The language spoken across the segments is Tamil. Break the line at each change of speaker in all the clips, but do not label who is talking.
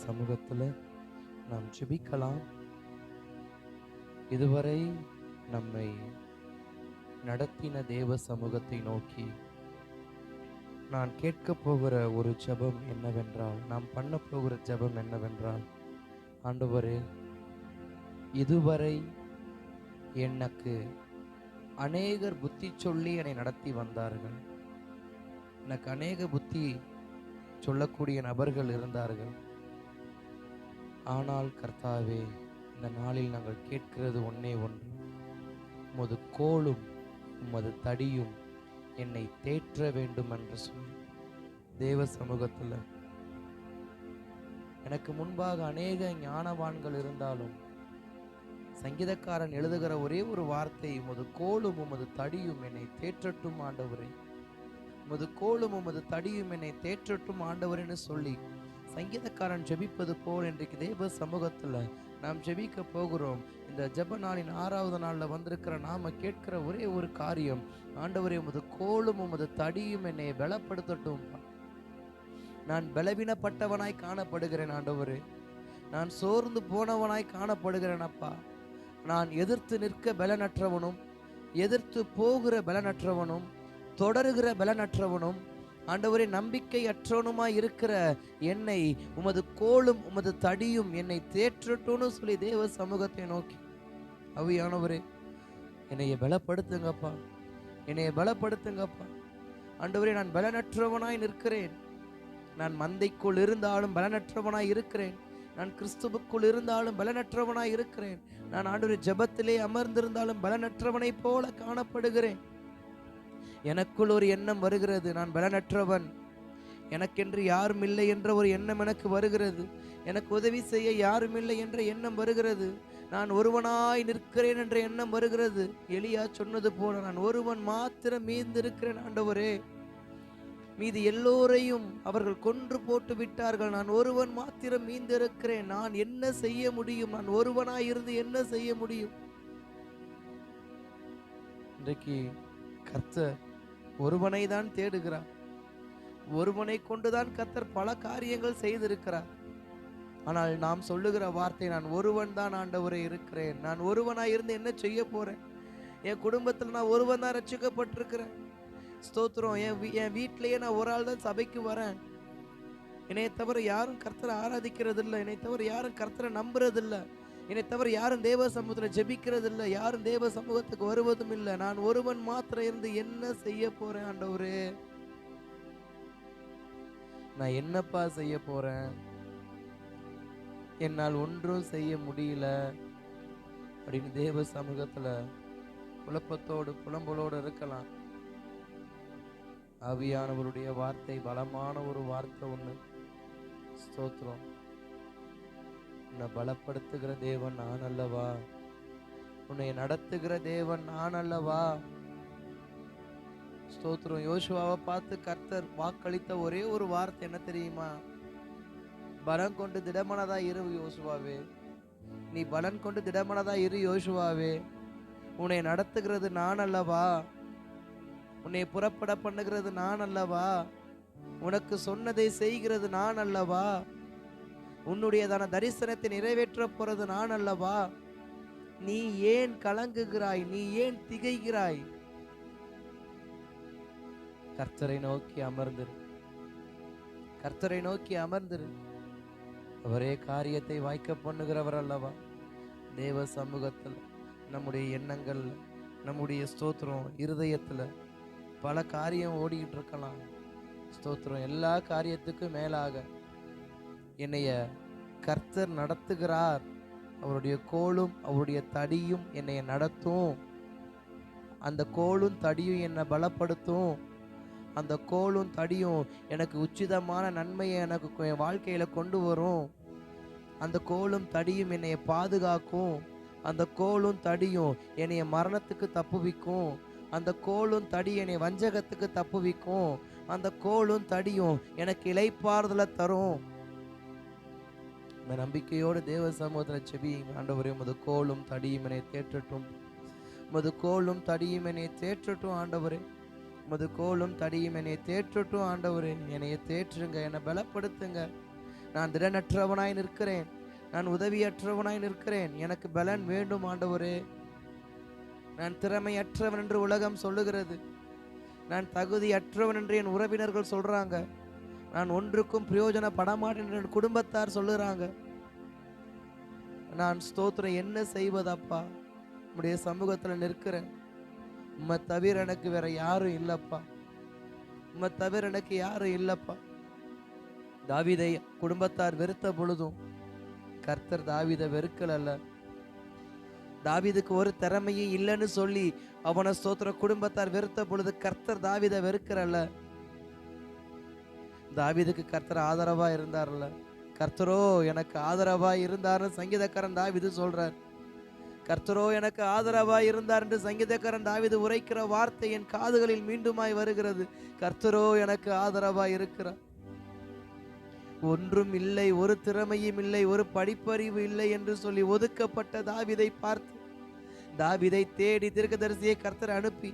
சமூகத்தில் நாம் ஜெபிக்கலாம். இதுவரை நம்மை நடத்தின தேவ சமூகத்தை நோக்கி நான் கேட்க போகிற ஒரு ஜெபம் என்னவென்றால், நாம் பண்ண போகிற ஜெபம் என்னவென்றால், ஆண்டவரே, இதுவரை எனக்கு அநேகர் புத்தி சொல்லி என்னை நடத்தி வந்தார்கள். எனக்கு அநேக புத்தி சொல்லக்கூடிய நபர்கள் இருந்தார்கள். ஆனால் கர்த்தாவே, இந்த நாளில் நாங்கள் கேட்கிறது ஒன்றே ஒன்று, உமது கோலும் உமது தடியும் என்னை தேற்ற வேண்டும் என்று சொல்லி தேவ சமூகத்தில் எனக்கு முன்பாக அநேக ஞானவான்கள் இருந்தாலும் சங்கீதக்காரன் எழுதுகிற ஒரே ஒரு வார்த்தை, உமது கோலும் உமது தடியும் என்னை தேற்றட்டும் ஆண்டவரே, உமது கோலும் உமது தடியும் என்னை தேற்றட்டும் ஆண்டவரேன்னு சொல்லி சங்கீதக்காரன் ஜெபிப்பது போல் இன்றைக்கு தேவ சமூகத்தில் நாம் ஜெபிக்க போகிறோம். இந்த ஜெப நாளின் 6வது நாளில் வந்திருக்கிற நாம கேட்கிற ஒரே ஒரு காரியம், ஆண்டவரே, உமது கோலும் உமது தடியும் என்னை பலப்படுத்தட்டும். நான் பலவீனப்பட்டவனாய் காணப்படுகிறேன் ஆண்டவரே, நான் சோர்ந்து போனவனாய் காணப்படுகிறேன் அப்பா. நான் எதிர்த்து நிற்க பலனற்றவனும், எதிர்த்து போகிற பலனற்றவனும், தொடருகிற பலனற்றவனும், ஆண்டவரே, நம்பிக்கை அற்றவனுமாய் இருக்கிற என்னை உமது கோலும் உமது தடியும் என்னை தேற்றட்டும்னு சொல்லி தேவ சமூகத்தை நோக்கி, ஆவியானவரே, என்னைய பலப்படுத்துங்கப்பா, என்னைய பலப்படுத்துங்கப்பா. ஆண்டவரே, நான் பலனற்றவனாய் நிற்கிறேன். நான் மந்தைக்குள் இருந்தாலும் பலனற்றவனாய் இருக்கிறேன். நான் கிறிஸ்துவுக்குள் இருந்தாலும் பலனற்றவனாய் இருக்கிறேன். நான் ஆண்டவரே ஜெபத்திலே அமர்ந்திருந்தாலும் பலனற்றவனை போல காணப்படுகிறேன். எனக்குள் ஒரு எண்ணம் வருகிறது, நான் பலனற்றவன், எனக்கென்று யாரும் இல்லை என்ற ஒரு எண்ணம் எனக்கு வருகிறது. எனக்கு உதவி செய்ய யாரும் இல்லை என்ற எண்ணம் வருகிறது. நான் ஒருவனாய் நிற்கிறேன் என்ற எண்ணம் வருகிறது. எலியா சொன்னது போல, நான் ஒருவன் மாத்திரம் மீந்திருக்கிறேன் ஆண்டவரே, மீது எல்லோரையும் அவர்கள் கொன்று போட்டு விட்டார்கள், நான் ஒருவன் மாத்திரம் மீந்திருக்கிறேன். நான் என்ன செய்ய முடியும்? நான் ஒருவனாய் இருந்து என்ன செய்ய முடியும்? இன்றைக்கு கர்த்தர் ஒருவனை தான் தேடுகிறார். ஒருவனை கொண்டுதான் கர்த்தர் பல காரியங்கள் செய்திருக்கிறார். ஆனால் நாம் சொல்லுகிற வார்த்தை, நான் ஒருவன் தான் ஆண்டவரே இருக்கிறேன். நான் ஒருவனாய் இருந்து என்ன செய்ய போறேன்? என் குடும்பத்தில் நான் ஒருவன் தான் ரட்சிக்கப்பட்டிருக்கிறேன். ஸ்தோத்திரம். என் வீட்டிலேயே நான் ஒரு ஆள் தான் சபைக்கு வரேன். என்னை தவிர யாரும் கர்த்தரை ஆராதிக்கிறது இல்லை. என்னை தவிர யாரும் கர்த்தரை நம்புறது இல்லை. என்னை தவிர யாரும் தேவ சமூகத்தில் ஜெபிக்கிறது இல்லை. யாரும் தேவ சமூகத்துக்கு வருவதும் இல்லை. நான் ஒருவன் மாத்திரம் இருந்து என்ன செய்ய போறேன் ஆண்டவரே? நான் என்னப்பா செய்ய போறேன்? என்னால் ஒன்றும் செய்ய முடியல அப்படின்னு தேவ சமூகத்துல குழப்பத்தோடு புலம்பலோடு இருக்கலாம். ஆவியானவருடைய வார்த்தை பலமான ஒரு வார்த்தை ஒண்ணு. ஸ்தோத்திரம். உன்னை பலப்படுத்துகிற தேவன் நான் அல்லவா? உன்னை நடத்துகிற தேவன் நான் அல்லவா? ஸ்தோத்திரம். யோசுவாவை பார்த்து கர்த்தர் வாக்களித்த ஒரே ஒரு வார்த்தை என்ன தெரியுமா? பலன் கொண்டு திடமனதா இரு யோசுவாவே, நீ பலன் கொண்டு திடமனதா இரு யோசுவாவே, உன்னை நடத்துகிறது நான் அல்லவா? உன்னை புறப்பட பண்ணுகிறது நான் அல்லவா? உனக்கு சொன்னதை செய்கிறது நான் அல்லவா? உன்னுடையதான தரிசனத்தை நிறைவேற்ற போறது நான் அல்லவா? நீ ஏன் கலங்குகிறாய்? நீ ஏன் திகைக்கிறாய்? கர்த்தரை நோக்கி அமர்ந்திரு, கர்த்தரை நோக்கி அமர்ந்திரு. அவரே காரியத்தை வாய்க்க பண்ணுகிறவர் அல்லவா? தேவ சமூகத்தில் நம்முடைய எண்ணங்கள், நம்முடைய ஸ்தோத்திரம் இருதயத்துல பல காரியம் ஓடிக்கிட்டு இருக்கலாம். ஸ்தோத்திரம். எல்லா காரியத்துக்கும் மேலாக என்னைய கர்த்தர் நடத்துகிறார். அவருடைய கோலும் அவருடைய தடியும் என்னை நடத்தும். அந்த கோலும் தடியும் என்னை பலப்படுத்தும். அந்த கோலும் தடியும் எனக்கு உச்சிதமான நன்மையை எனக்கு என் வாழ்க்கையில கொண்டு வரும். அந்த கோலும் தடியும் என்னைய பாதுகாக்கும். அந்த கோலும் தடியும் என்னைய மரணத்துக்கு தப்புவிக்கும். அந்த கோலும் தடி என்னை வஞ்சகத்துக்கு தப்புவிக்கும். அந்த கோலும் தடியும் எனக்கு இளைப்பாறுதலை தரும். இந்த நம்பிக்கையோடு தேவ சமூகத்தில் செபியுங்க. ஆண்டவரே, உமது கோலும் தடியும் என்னை தேற்றட்டும். உமது கோலும் தடியும் என்னை தேற்றட்டும் ஆண்டவரே. உமது கோலும் தடியும் என்னை தேற்றட்டும் ஆண்டவரே. என்னைய தேற்றுங்க, என்னை பலப்படுத்துங்க. நான் திடனற்றவனாய் நிற்கிறேன், நான் உதவியற்றவனாய் நிற்கிறேன், எனக்கு பலன் வேண்டும் ஆண்டவரே. நான் திறமையற்றவன் என்று உலகம் சொல்லுகிறது, நான் தகுதியற்றவன் என்று என் உறவினர்கள் சொல்றாங்க, நான் ஒன்றுக்கும் பிரயோஜனப்படமாட்டேன் என்று என் குடும்பத்தார் சொல்லுறாங்க. நான் ஸ்தோத்திரம் என்ன செய்வதப்பா? உம்முடைய சமூகத்துல நிற்கிறேன். உம்மை தவிர எனக்கு வேற யாரும் இல்லப்பா, உம்மை தவிர எனக்கு யாரும் இல்லப்பா. தாவீதை குடும்பத்தார் வெறுத்த பொழுதும் கர்த்தர் தாவீதை வெறுக்கல. தாவீதுக்கு ஒரு திறமையும் இல்லைன்னு சொல்லி அவனை ஸ்தோத்திர குடும்பத்தார் வெறுத்த பொழுது கர்த்தர் தாவீதை வெறுக்கிறல்ல. தாவீதுக்கு கர்த்தர் ஆதரவா இருந்தார்ல. கர்த்தரோ எனக்கு ஆதரவா இருந்தார்னு சங்கீதக்காரன் தாவீது சொல்றார். கர்த்தரோ எனக்கு ஆதரவா இருந்தார் என்று சங்கீதக்காரன் தாவீது உரைக்கிற வார்த்தை என் காதுகளில் மீண்டுமாய் வருகிறது. கர்த்தரோ எனக்கு ஆதரவா இருக்கிறார். ஒன்றும் இல்லை, ஒரு திறமையும் இல்லை, ஒரு படிப்பறிவு இல்லை என்று சொல்லி ஒதுக்கப்பட்ட தாவீதை பார்த்து தாவீதை தேடி தீர்க்கதரிசியை கர்த்தர் அனுப்பி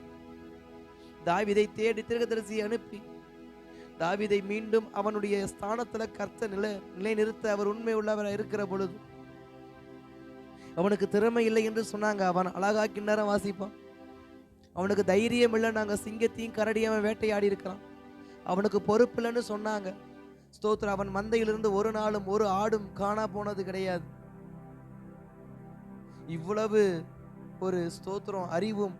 தாவீதை மீண்டும் அவனுடைய ஸ்தானத்துல கர்த்தர் நிலை நிறுத்த அவர் உண்மை உள்ளவராக இருக்கிற பொழுது அவனுக்கு திறமை இல்லை என்று சொன்னாங்க. அவன் அழகா கிண்ணறம் வாசிப்பான். அவனுக்கு தைரியம் இல்லை, நாங்க சிங்கத்தையும் கரடியும் அவன் வேட்டையாடி இருக்கிறான். அவனுக்கு பொறுப்பு இல்லைன்னு சொன்னாங்க. ஸ்தோத்திரம், அவன் மந்தையிலிருந்து ஒரு நாளும் ஒரு ஆடும் காணா போனது கிடையாது. இவ்வளவு ஒரு ஸ்தோத்திரம் அறிவும்,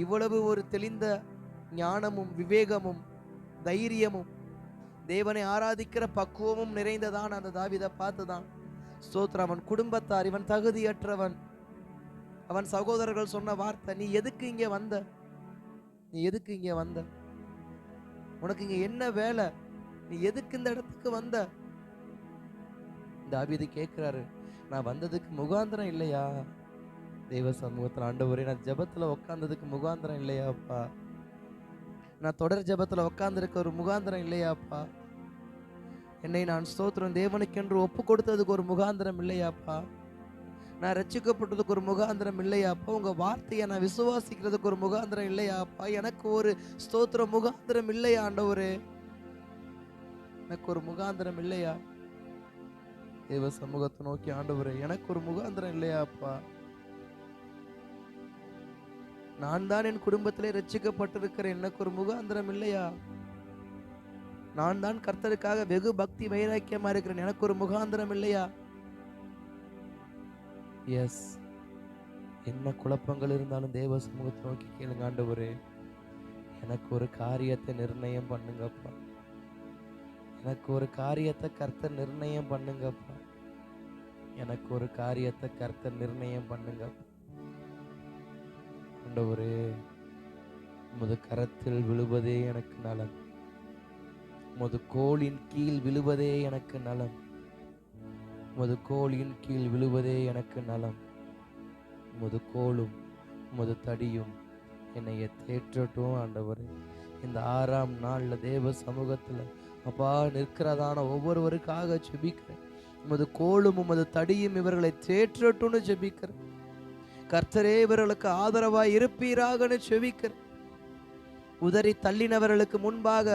இவ்வளவு ஒரு தெளிந்த ஞானமும் விவேகமும் தைரியமும் தேவனை ஆராதிக்கிற பக்குவமும் நிறைந்ததான் அந்த தாவீதை பார்த்துதான் ஸ்தோத்திரம் அவன் குடும்பத்தார் இவன் தகுதியற்றவன். அவன் சகோதரர்கள் சொன்ன வார்த்தை, நீ எதுக்கு இங்க வந்த? நீ எதுக்கு இங்க வந்த? உனக்கு இங்க என்ன வேலை? நீ எதுக்கு இந்த இடத்துக்கு வந்த? தாவீது கேட்கிறாரு, நான் வந்ததுக்கு முகாந்திரம் இல்லையா? தெய்வ சமூகத்துல ஆண்டவரே, நான் ஜெபத்துல உட்கார்ந்ததுக்கு முகாந்திரம் இல்லையாப்பா? நான் தொடர் ஜெபத்துல உட்கார்ந்துருக்க ஒரு முகாந்திரம் இல்லையாப்பா? என்னை நான் ஸ்தோத்திரம் தேவனுக்கென்று ஒப்பு கொடுத்ததுக்கு ஒரு முகாந்திரம் இல்லையாப்பா? நான் ரட்சிக்கப்பட்டதுக்கு ஒரு முகாந்திரம் இல்லையாப்பா? உங்க வார்த்தையை நான் விசுவாசிக்கிறதுக்கு ஒரு முகாந்திரம் இல்லையாப்பா? எனக்கு ஒரு ஸ்தோத்திரம் முகாந்திரம் இல்லையா ஆண்டவரே? எனக்கு ஒரு முகாந்திரம் இல்லையா? தேவ சமூகத்தை நோக்கி ஆண்டவரே, எனக்கு ஒரு முகாந்திரம் இல்லையாப்பா? நான் தான் என் குடும்பத்திலே ரட்சிக்கப்பட்டிருக்கிறேன், எனக்கு ஒரு முகாந்திரம் இல்லையா? நான் தான் கர்த்தருக்காக வெகு பக்தி வைராக்கியமா இருக்கிறேன், எனக்கு ஒரு முகாந்திரம் இல்லையா? எஸ், என்ன குழப்பங்கள் இருந்தாலும் தேவ சமூகத்தை நோக்கி கேளுங்க. ஆண்டவரே, எனக்கு ஒரு காரியத்தை நிர்ணயம் பண்ணுங்கப்பா. எனக்கு ஒரு காரியத்தை கர்த்தர் நிர்ணயம் பண்ணுங்கப்பா. எனக்கு ஒரு காரியத்தை கர்த்தர் நிர்ணயம் பண்ணுங்கப்பா. ஆண்டவரே, உமது கரத்தில் விழுவதே எனக்கு நலம். உமது கோலின் கீழ் விழுவதே எனக்கு நலம். உமது கோலின் கீழ் விழுவதே எனக்கு நலம். உமது கோலும் உமது தடியும் என்னை தேற்றட்டும் ஆண்டவரே. இந்த 6ஆம் நாள்ல தேவ சமூகத்துல அப்பா நிற்கிறதான ஒவ்வொருவருக்காக ஜெபிக்கிறேன். உமது கோலும் உமது தடியும் இவர்களை தேற்றட்டும்னு ஜெபிக்கிறேன். கர்த்தரே இவர்களுக்கு ஆதரவாய் இருப்பீராகன்னு ஜெபிக்கிறேன். உதறி தள்ளினவர்களுக்கு முன்பாக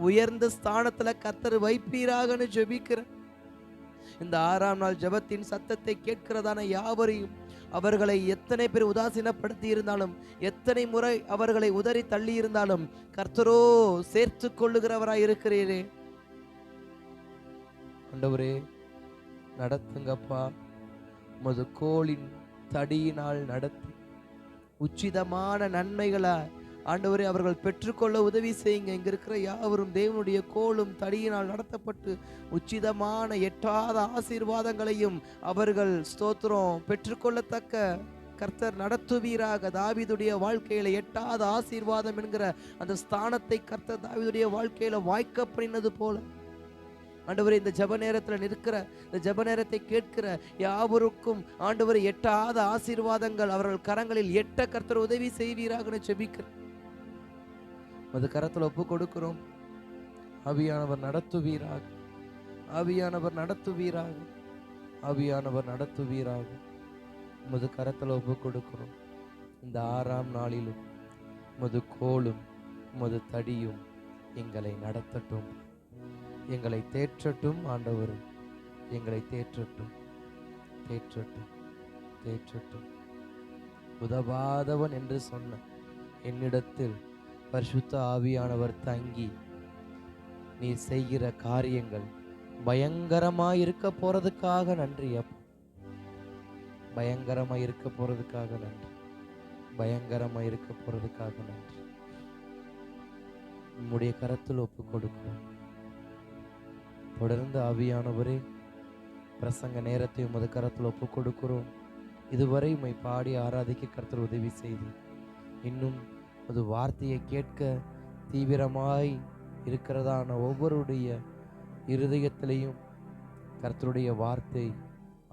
உயர்ந்த ஸ்தானத்துல கர்த்தர் வைப்பீராகன்னு ஜெபிக்கிறேன். இந்த 6ஆம் நாள் ஜெபத்தின் சத்தத்தை கேட்கிறதான யாவரையும் அவர்களை எத்தனை பேர் உதாசீனப்படுத்தி இருந்தாலும், எத்தனை முறை அவர்களை உதறி தள்ளி இருந்தாலும் கர்த்தரோ சேர்த்து கொள்ளுகிறவராய் இருக்கிறீரே. ஆண்டவரே, நடத்துங்கப்பா. உமது கோலின் தடியினால் நடத்தி உச்சிதமான நன்மைகளை ஆண்டவரே அவர்கள் பெற்றுக்கொள்ள உதவி செய்யுங்க. இங்க இருக்கிற யாவரும் தேவனுடைய கோலும் தடியினால் நடத்தப்பட்டு உச்சிதமான எட்டாத ஆசீர்வாதங்களையும் அவர்கள் ஸ்தோத்திரம் பெற்றுக்கொள்ளத்தக்க கர்த்தர் நடத்துவீராக. தாவீதுடைய வாழ்க்கையில எட்டாத ஆசீர்வாதம் என்கிற அந்த ஸ்தானத்தை கர்த்தர் தாவீதுடைய வாழ்க்கையில வாய்க்க பண்ணினது போல ஆண்டவரே, இந்த ஜெப நேரத்தில் நிற்கிற, இந்த ஜெப நேரத்தை கேட்கிற யாவருக்கும் ஆண்டவரே எட்டாத ஆசீர்வாதங்கள் அவர்கள் கரங்களில் எட்ட கர்த்தர் உதவி செய்வீராக ஜெபிக்கிறேன். அது கரத்தில் ஒப்பு கொடுக்கிறோம். ஆவியானவர் நடத்துவீராக, ஆவியானவர் நடத்துவீராக, ஆவியானவர் நடத்துவீராக. உமது கரத்தில் ஒப்பு கொடுக்கிறோம். இந்த 6ஆம் நாளிலும் உமது கோலும் உமது தடியும் எங்களை நடத்தட்டும். எங்களை தேற்றட்டும் ஆண்டவரே, எங்களை தேற்றட்டும், தேற்றட்டும், தேற்றட்டும். உதவாதவன் என்று சொன்ன என்னிடத்தில் பரிசுத்த ஆவியானவர் தங்கி நீ செய்கிற காரியங்கள் பயங்கரமாய் இருக்க போறதுக்காக நன்றி அப்பா. பயங்கரமாய் இருக்க போறதுக்காக நன்றி, பயங்கரமாய் இருக்க போறதுக்காக நன்றி. உம்முடைய கரத்தில் ஒப்பு கொடுக்கிறோம். தொடர்ந்து ஆவியானவரே, பிரசங்க நேரத்தை உமது கரத்தில் ஒப்பு கொடுக்கிறோம். இதுவரை உம்மை பாடி ஆராதிக்க கர்த்தர் உதவி செய்து இன்னும் அது வார்த்தையை கேட்க தீவிரமாய் இருக்கிறதான ஒவ்வொருடைய இருதயத்திலையும் கர்த்தருடைய வார்த்தை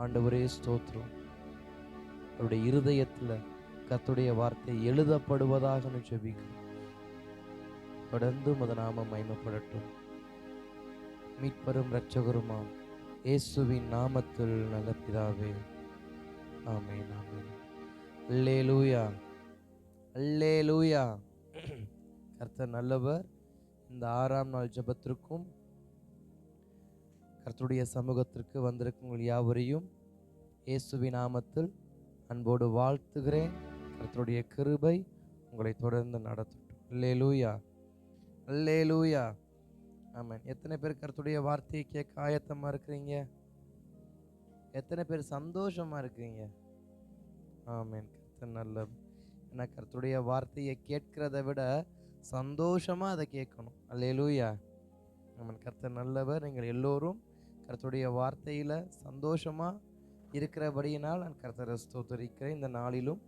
ஆண்டவரே ஸ்தோத்திரம், அவருடைய இருதயத்தில் கர்த்தருடைய வார்த்தை எழுதப்படுவதாக ஜெபிக்கிறோம். தொடர்ந்து உமது நாமம் மகிமைப்படட்டும். மீட்பரும் இரட்சகருமாம் இயேசுவின் நாமத்தில் நல்ல பிதாவே, ஆமென், ஆமென். அல்லேலூயா, அல்லேலூயா. கர்த்தர் நல்லவர். இந்த 6ஆம் நாள் ஜெபத்திற்கும் கர்த்தருடைய சமூகத்திற்கு வந்திருக்கும் உங்கள் யாவரையும் இயேசுவின் நாமத்தில் அன்போடு வாழ்த்துகிறேன். கர்த்தருடைய கிருபை உங்களை தொடர்ந்து நடத்தட்டும். அல்லேலூயா, அல்லேலூயா, ஆமென். எத்தனை பேர் கர்த்தருடைய வார்த்தையை கேட்க ஆயத்தமா இருக்கிறீங்க? எத்தனை பேர் சந்தோஷமா இருக்கீங்க? ஆமென். கர்த்தர் நல்லவர். ஏன்னா கர்த்தருடைய வார்த்தையை கேட்கிறத விட சந்தோஷமா அதை கேட்கணும். அல்லேலூயா, ஆமென். கர்த்தர் நல்லவர். நீங்கள் எல்லோரும் கர்த்தருடைய வார்த்தையில சந்தோஷமா இருக்கிறபடியினால் நான் கர்த்தரை ஸ்தோத்திரிக்கிறேன். இந்த நாளிலும்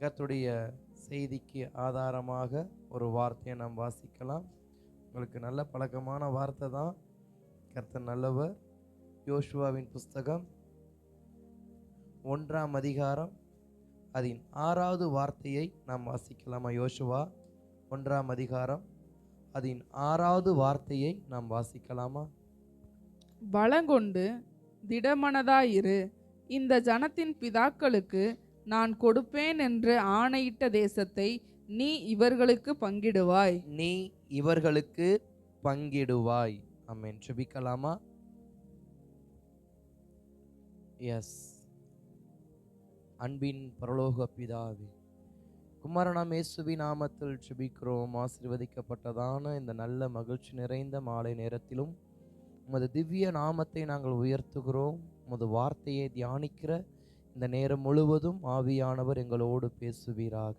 கர்த்தருடைய செய்திக்கு ஆதாரமாக ஒரு வார்த்தையை நாம் வாசிக்கலாம். உங்களுக்கு நல்ல பழக்கமான வார்த்தை தான். கர்த்தர் நல்லவர். யோசுவாவின் புஸ்தகம் 1ஆம் அதிகாரம் அதன் 6வது வார்த்தையை நாம் வாசிக்கலாமா? யோசுவா 1ஆம் அதிகாரம் அதன் 6வது வார்த்தையை நாம் வாசிக்கலாமா?
பலங்கொண்டு திடமனதாயிரு, இந்த ஜனத்தின் பிதாக்களுக்கு நான் கொடுப்பேன் என்று ஆணையிட்ட தேசத்தை நீ இவர்களுக்கு பங்கிடுவாய்.
நீ இவர்களுக்கு பங்கிடுவாய். ஆமென். ஜெபிக்கலாமா? எஸ். அன்பின் பரலோக பிதாவே, குமாரனாம் இயேசுவின் நாமத்தில் ஜெபிக்கிறோம். ஆசீர்வதிக்கப்பட்டதான இந்த நல்ல மகிழ்ச்சி நிறைந்த மாலை நேரத்திலும் உமது திவ்ய நாமத்தை நாங்கள் உயர்த்துகிறோம். உமது வார்த்தையை தியானிக்கிற இந்த நேரம் முழுவதும் ஆவியானவர் எங்களோடு பேசுவீராக.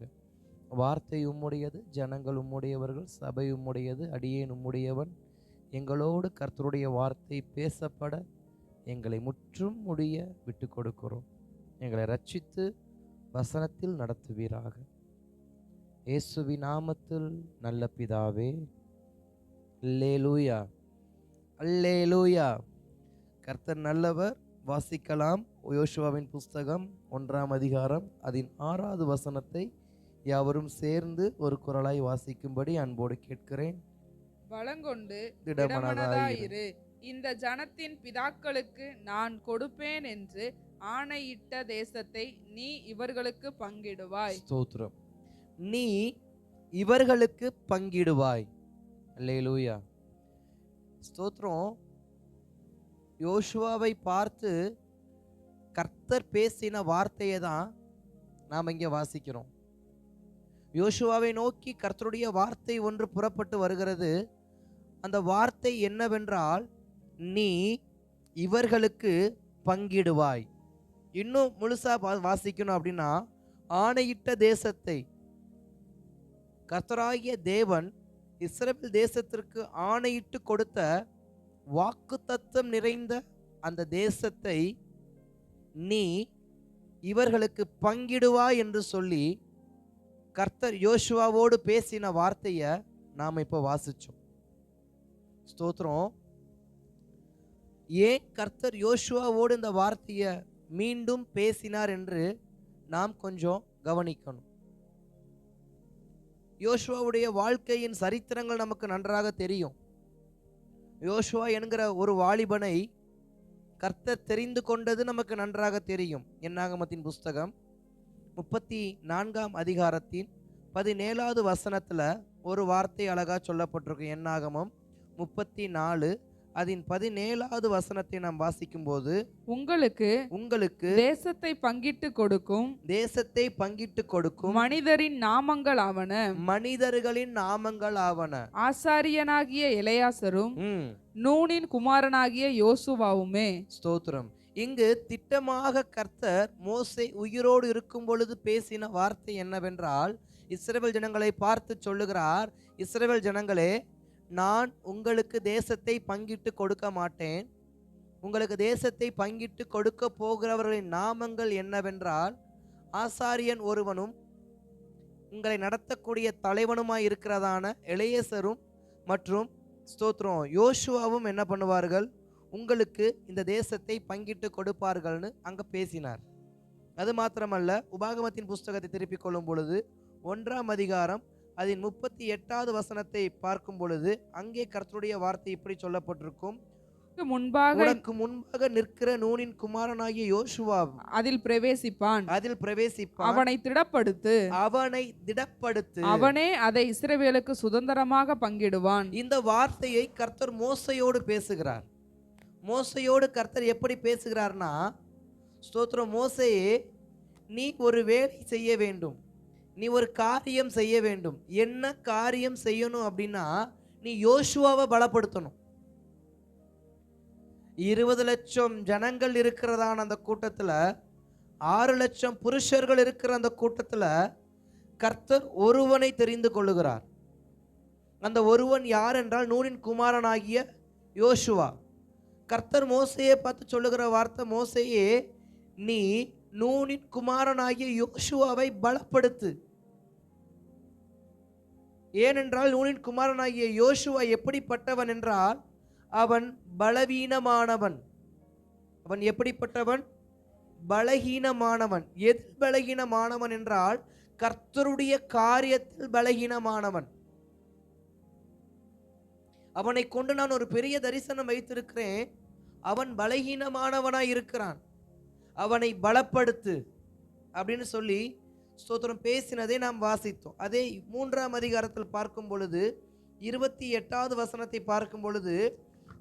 வார்த்தை உம்முடையது, ஜனங்கள் உம்முடையவர்கள், சபை உம்முடையது, அடியேன் உம்முடையவன். எங்களோடு கர்த்தருடைய வார்த்தை பேசப்பட எங்களை முற்றும் முடிய விட்டு கொடுக்கிறோம். எங்களை ரட்சித்து வசனத்தில் நடத்துவீராக. இயேசுவின் நாமத்தில் நல்ல பிதாவே, அல்லேலூயா, அல்லேலூயா. கர்த்தர் நல்லவர். வாசிக்கலாம். யோசுவாவின் புஸ்தகம் 1ஆம் அதிகாரம் அதன் 6வது வசனத்தை யாவரும் சேர்ந்து ஒரு குரலாய் வாசிக்கும்படி அன்போடு கேட்கிறேன்.
பலங்கொண்டு திடமனதாயிரு, இந்த ஜனத்தின் பிதாக்களுக்கு நான் கொடுப்பேன் என்று ஆணையிட்ட தேசத்தை நீ இவர்களுக்கு பங்கிடுவாய்.
ஸ்தோத்திரம். நீ இவர்களுக்கு பங்கிடுவாய். அல்லேலூயா, ஸ்தோத்திரம். யோசுவாவை பார்த்து கர்த்தர் பேசின வார்த்தையை தான் நாம் இங்கே வாசிக்கிறோம். யோசுவாவை நோக்கி கர்த்தருடைய வார்த்தை ஒன்று புறப்பட்டு வருகிறது. அந்த வார்த்தை என்னவென்றால், நீ இவர்களுக்கு பங்கிடுவாய். இன்னும் முழுசா வாசிக்கணும் அப்படின்னா, ஆணையிட்ட தேசத்தை கர்த்தராகிய தேவன் இஸ்ரவேல் தேசத்திற்கு ஆணையிட்டு கொடுத்த வாக்குத்தத்தம் நிறைந்த அந்த தேசத்தை நீ இவர்களுக்கு பங்கிடுவாய் என்று சொல்லி கர்த்தர் யோசுவாவோடு பேசின வார்த்தையை நாம் இப்போ வாசிச்சோம். ஸ்தோத்திரம். ஏன் கர்த்தர் யோசுவாவோடு இந்த வார்த்தையை மீண்டும் பேசினார் என்று நாம் கொஞ்சம் கவனிக்கணும். யோசுவாவுடைய வாழ்க்கையின் சரித்திரங்கள் நமக்கு நன்றாக தெரியும். யோசுவா என்கிற ஒரு வாலிபனை கர்த்தர் தெரிந்து கொண்டது நமக்கு நன்றாக தெரியும். என்னாகமத்தின் புஸ்தகம் 34ஆம் அதிகாரத்தின் 17வது வசனத்துல ஒரு வார்த்தை அழகா சொல்லப்பட்டிருக்கு. என்னாகமம் 34 அதன் 17வது வசனத்தை நாம் வாசிக்கும்போது,
உங்களுக்கு தேசத்தை பங்கிட்டு கொடுக்கும் மனிதரின் நாமங்கள் ஆவன.
மனிதர்களின் நாமங்கள் ஆவன.
ஆசாரியனாகிய எலெயாசரும் நூனின் குமாரனாகிய யோசுவாவுமே.
ஸ்தோத்திரம். இங்கு திட்டமாக கர்த்தர் மோசே உயிரோடு இருக்கும் பொழுது பேசின வார்த்தை என்னவென்றால், இஸ்ரவேல் ஜனங்களை பார்த்து சொல்லுகிறார், இஸ்ரவேல் ஜனங்களே, நான் உங்களுக்கு தேசத்தை பங்கிட்டு கொடுக்க மாட்டேன். உங்களுக்கு தேசத்தை பங்கிட்டு கொடுக்க போகிறவர்களின் நாமங்கள் என்னவென்றால், ஆசாரியன் ஒருவனும் உங்களை நடத்தக்கூடிய தலைவனுமாய் இருக்கிறதான எலெயாசரும் மற்றும் ஸ்தோத்திரம் யோசுவாவும் என்ன பண்ணுவார்கள், உங்களுக்கு இந்த தேசத்தை பங்கிட்டு கொடுப்பார்கள்னு அங்க பேசினார். அது மாத்திரமல்ல, உபாகமத்தின் புஸ்தகத்தை திருப்பிக் கொள்ளும் பொழுது 1ஆம் அதிகாரம் அதன் 38வது வசனத்தை பார்க்கும் பொழுது அங்கே கர்த்தருடைய வார்த்தை இப்படி சொல்லப்பட்டிருக்கும், உனக்கு முன்பாக நிற்கிற நூனின் குமாரனாகிய யோசுவா
அதில் பிரவேசிப்பான், அவனை திடப்படுத்து, அவனே அதை இஸ்ரவேலுக்கு சுதந்திரமாக பங்கிடுவான்.
இந்த வார்த்தையை கர்த்தர் மோசையோடு பேசுகிறார். மோசையோடு கர்த்தர் எப்படி பேசுகிறார்னா, ஸ்தோத்திரம், மோசேயே, நீ ஒரு வேலை செய்ய வேண்டும், நீ ஒரு காரியம் செய்ய வேண்டும். என்ன காரியம் செய்யணும் அப்படின்னா, நீ யோசுவாவை பலப்படுத்தணும். 20 லட்சம் ஜனங்கள் இருக்கிறதான அந்த கூட்டத்தில் 6 லட்சம் புருஷர்கள் இருக்கிற அந்த கூட்டத்தில் கர்த்தர் ஒருவனை தெரிந்து கொள்ளுகிறார். அந்த ஒருவன் யார் என்றால் நூனின் குமாரனாகிய யோசுவா. கர்த்தர் மோசையை பார்த்து சொல்லுகிற வார்த்தை, மோசையே, நீ நூனின் குமாரனாகிய யோசுவாவை பலப்படுத்து. ஏனென்றால் நூனின் குமாரனாகிய யோசுவா எப்படிப்பட்டவன் என்றால், அவன் பலவீனமானவன். அவன் எப்படிப்பட்டவன்? பலகீனமானவன். எதில் பலகீனமானவன் என்றால், கர்த்தருடைய காரியத்தில் பலகீனமானவன். அவனை கொண்டு நான் ஒரு பெரிய தரிசனம் வைத்திருக்கிறேன். அவன் பலகீனமானவனாய் இருக்கிறான், அவனை பலப்படுத்து அப்படின்னு சொல்லி ஸ்தோத்திரம் பேசினதை நாம் வாசித்தோம். அதே 3ஆம் அதிகாரத்தில் பார்க்கும் பொழுது 28வது வசனத்தை பார்க்கும் பொழுது,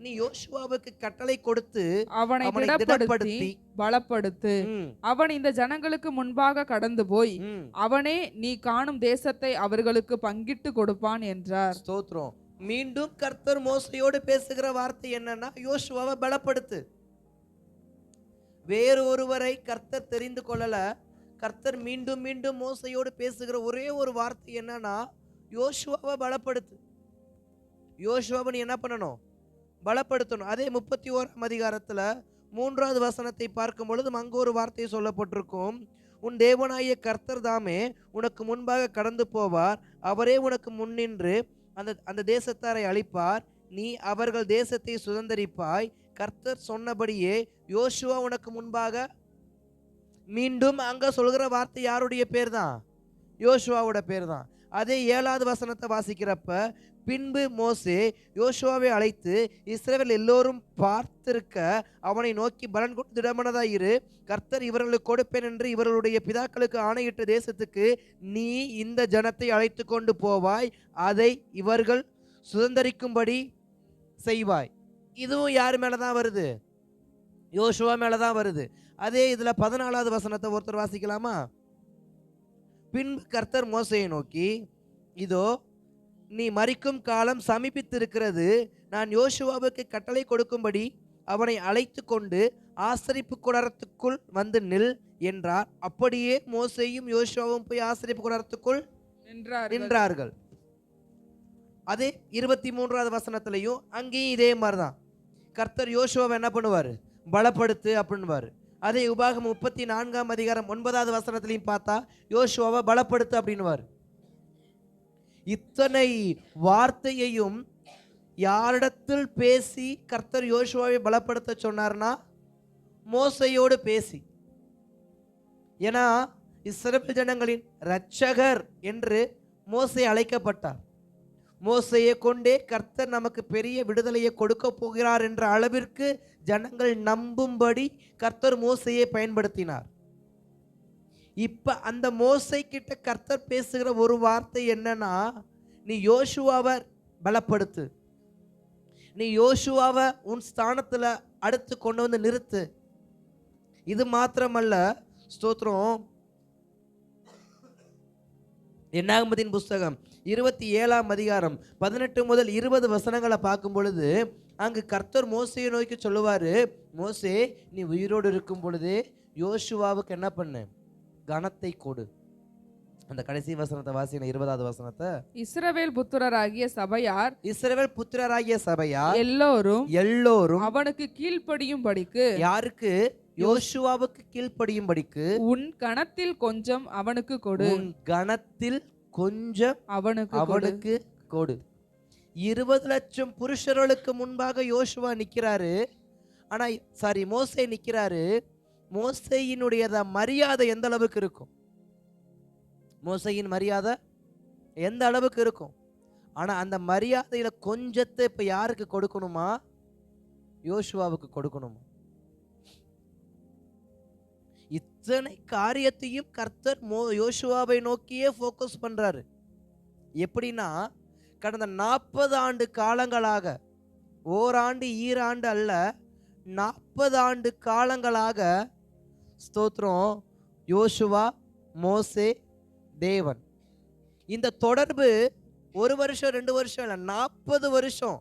நீ யோசுவாவுக்கு கட்டளை கொடுத்து
அவனை திடப்படுத்தி பலப்படுத்து, அவன் இந்த ஜனங்களுக்கு முன்பாக கடந்து போய் அவனே நீ காணும் தேசத்தை அவர்களுக்கு பங்கிட்டு கொடுப்பான் என்றார்.
ஸ்தோத்திரம். மீண்டும் கர்த்தர் மோசையோடு பேசுகிற வார்த்தை என்னன்னா, யோசுவாவை பலப்படுத்து. வேறு ஒருவரை கர்த்தர் தெரிந்து கொள்ளல. கர்த்தர் மீண்டும் மீண்டும் மோசையோடு பேசுகிற ஒரே ஒரு வார்த்தை என்னன்னா, யோசுவாவை பலப்படுத்து. யோசுவாவை நீ என்ன பண்ணணும்? பலப்படுத்தணும். அதே 31ஆம் அதிகாரத்துல 3வது வசனத்தை பார்க்கும் பொழுது அங்கு ஒரு வார்த்தை சொல்லப்பட்டிருக்கும், உன் தேவனாகிய கர்த்தர் தாமே உனக்கு முன்பாக கடந்து போவார், அவரே உனக்கு முன்னின்று அந்த தேசத்தாரை அழிப்பார், நீ அவர்கள் தேசத்தை சுதந்தரிப்பாய். கர்த்தர் சொன்னபடியே யோசுவா உனக்கு முன்பாக. மீண்டும் அங்க சொல்கிற வார்த்தை யாருடைய பேர் தான்? யோசுவாவோட பேர் தான். அதே 7வது வசனத்தை வாசிக்கிறப்ப, பின்பு மோசே யோசுவாவை அழைத்து, இஸ்ரவேல் எல்லோரும் பார்த்திருக்க அவனை நோக்கி, பலன் கொண்டு திடமனதாயிரு, கர்த்தர் இவர்களுக்கு கொடுப்பேன் என்று இவர்களுடைய பிதாக்களுக்கு ஆணையிட்ட தேசத்துக்கு நீ இந்த ஜனத்தை அழைத்து கொண்டு போவாய், அதை இவர்கள் சுதந்தரிக்கும்படி செய்வாய். இதுவும் யார் மேலதான் வருது? யோசுவா மேலதான் வருது. அதே இதுல 14வது வசனத்தை ஒருத்தர் வாசிக்கலாமா? பின்பு கர்த்தர் மோசையை நோக்கி, இதோ நீ மரிக்கும் காலம் சமீபித்திருக்கிறது, நான் யோசுவாவுக்கு கட்டளை கொடுக்கும்படி அவனை அழைத்து கொண்டு ஆசரிப்பு கூடாரத்துக்குள் வந்து நில் என்றார். அப்படியே மோசேயும் யோசுவாவும் போய் ஆசரிப்பு கூடாரத்துக்குள் நின்றார்கள். அதே 23வது வசனத்திலையும் அங்கேயும் இதே மாதிரிதான். கர்த்தர் யோசுவாவை என்ன பண்ணுவார்? பலப்படுத்து அப்படின்னுவார். அதே உபாகமம் 34ஆம் அதிகாரம் 9வது வசனத்திலையும் பார்த்தா யோசுவாவை பலப்படுத்து அப்படின்னுவார். இத்தனை வார்த்தையையும் யாரிடத்தில் பேசி கர்த்தர் யோசுவாவை பலப்படுத்த சொன்னார்னா, மோசையோடு பேசி. ஏன்னா இஸ்ரவேல் ஜனங்களின் இரட்சகர் என்று மோசே அழைக்கப்பட்டார். மோசையை கொண்டே கர்த்தர் நமக்கு பெரிய விடுதலையை கொடுக்க போகிறார் என்ற அளவிற்கு ஜனங்கள் நம்பும்படி கர்த்தர் மோசையை பயன்படுத்தினார். இப்ப அந்த மோசை கிட்ட கர்த்தர் பேசுகிற ஒரு வார்த்தை என்னன்னா, நீ யோசுவாவை பலப்படுத்து, நீ யோசுவாவை உன் ஸ்தானத்துல அடுத்து கொண்டு வந்து நிறுத்து. இது மாத்திரமல்ல, ஸ்தோத்திரம், என்னாகமத்தின் புஸ்தகம் 27ஆம் அதிகாரம் 18 முதல் 20 வசனங்களை பார்க்கும் பொழுது அங்கு கர்த்தர் மோசேயை நோக்கி சொல்லுவாரு, மோசே, நீ உயிரோடு இருக்கும் பொழுது யோசுவாவுக்கு என்ன பண்ணு, கனத்தை கொடு. அந்த கடைசி வசனத்தை வாசின, 20வது வசனத்தை.
இஸ்ரவேல் புத்திரராகிய சபையார்,
இஸ்ரவேல் புத்திரராகிய சபையார்
எல்லோரும் அவனுக்கு கீழ்ப்படியும்படிக்கு.
யாருக்கு? யோசுவாவுக்கு கீழ்ப்படியும்படிக்கு
உன் கணத்தில் கொஞ்சம் அவனுக்கு கொடு.
உன் கணத்தில் கொஞ்சம் அவனுக்கு கொடு. 20 லட்சம் புருஷர்களுக்கு முன்பாக யோசுவா நிக்கிறாரு. ஆனா மோசே நிக்கிறாரு. மோசேயினுடைய மரியாதை எந்த அளவுக்கு இருக்கும்? மோசேயின் மரியாதை எந்த அளவுக்கு இருக்கும்? ஆனா அந்த மரியாதையில கொஞ்சத்தை இப்ப யாருக்கு கொடுக்கணுமா? யோசுவாவுக்கு கொடுக்கணுமா? இத்தனை காரியத்தையும் கர்த்தர் யோசுவாவை நோக்கியே போக்கஸ் பண்றாரு. எப்படின்னா, கடந்த 40 ஆண்டு காலங்களாக, ஓராண்டு ஈராண்டு அல்ல, 40 ஆண்டு காலங்களாக, ஸ்தோத்திரம், யோசுவா, மோசே, தேவன், இந்த தொடர்பு 1 வருஷம் 2 வருஷம் இல்ல, 40 வருஷம்.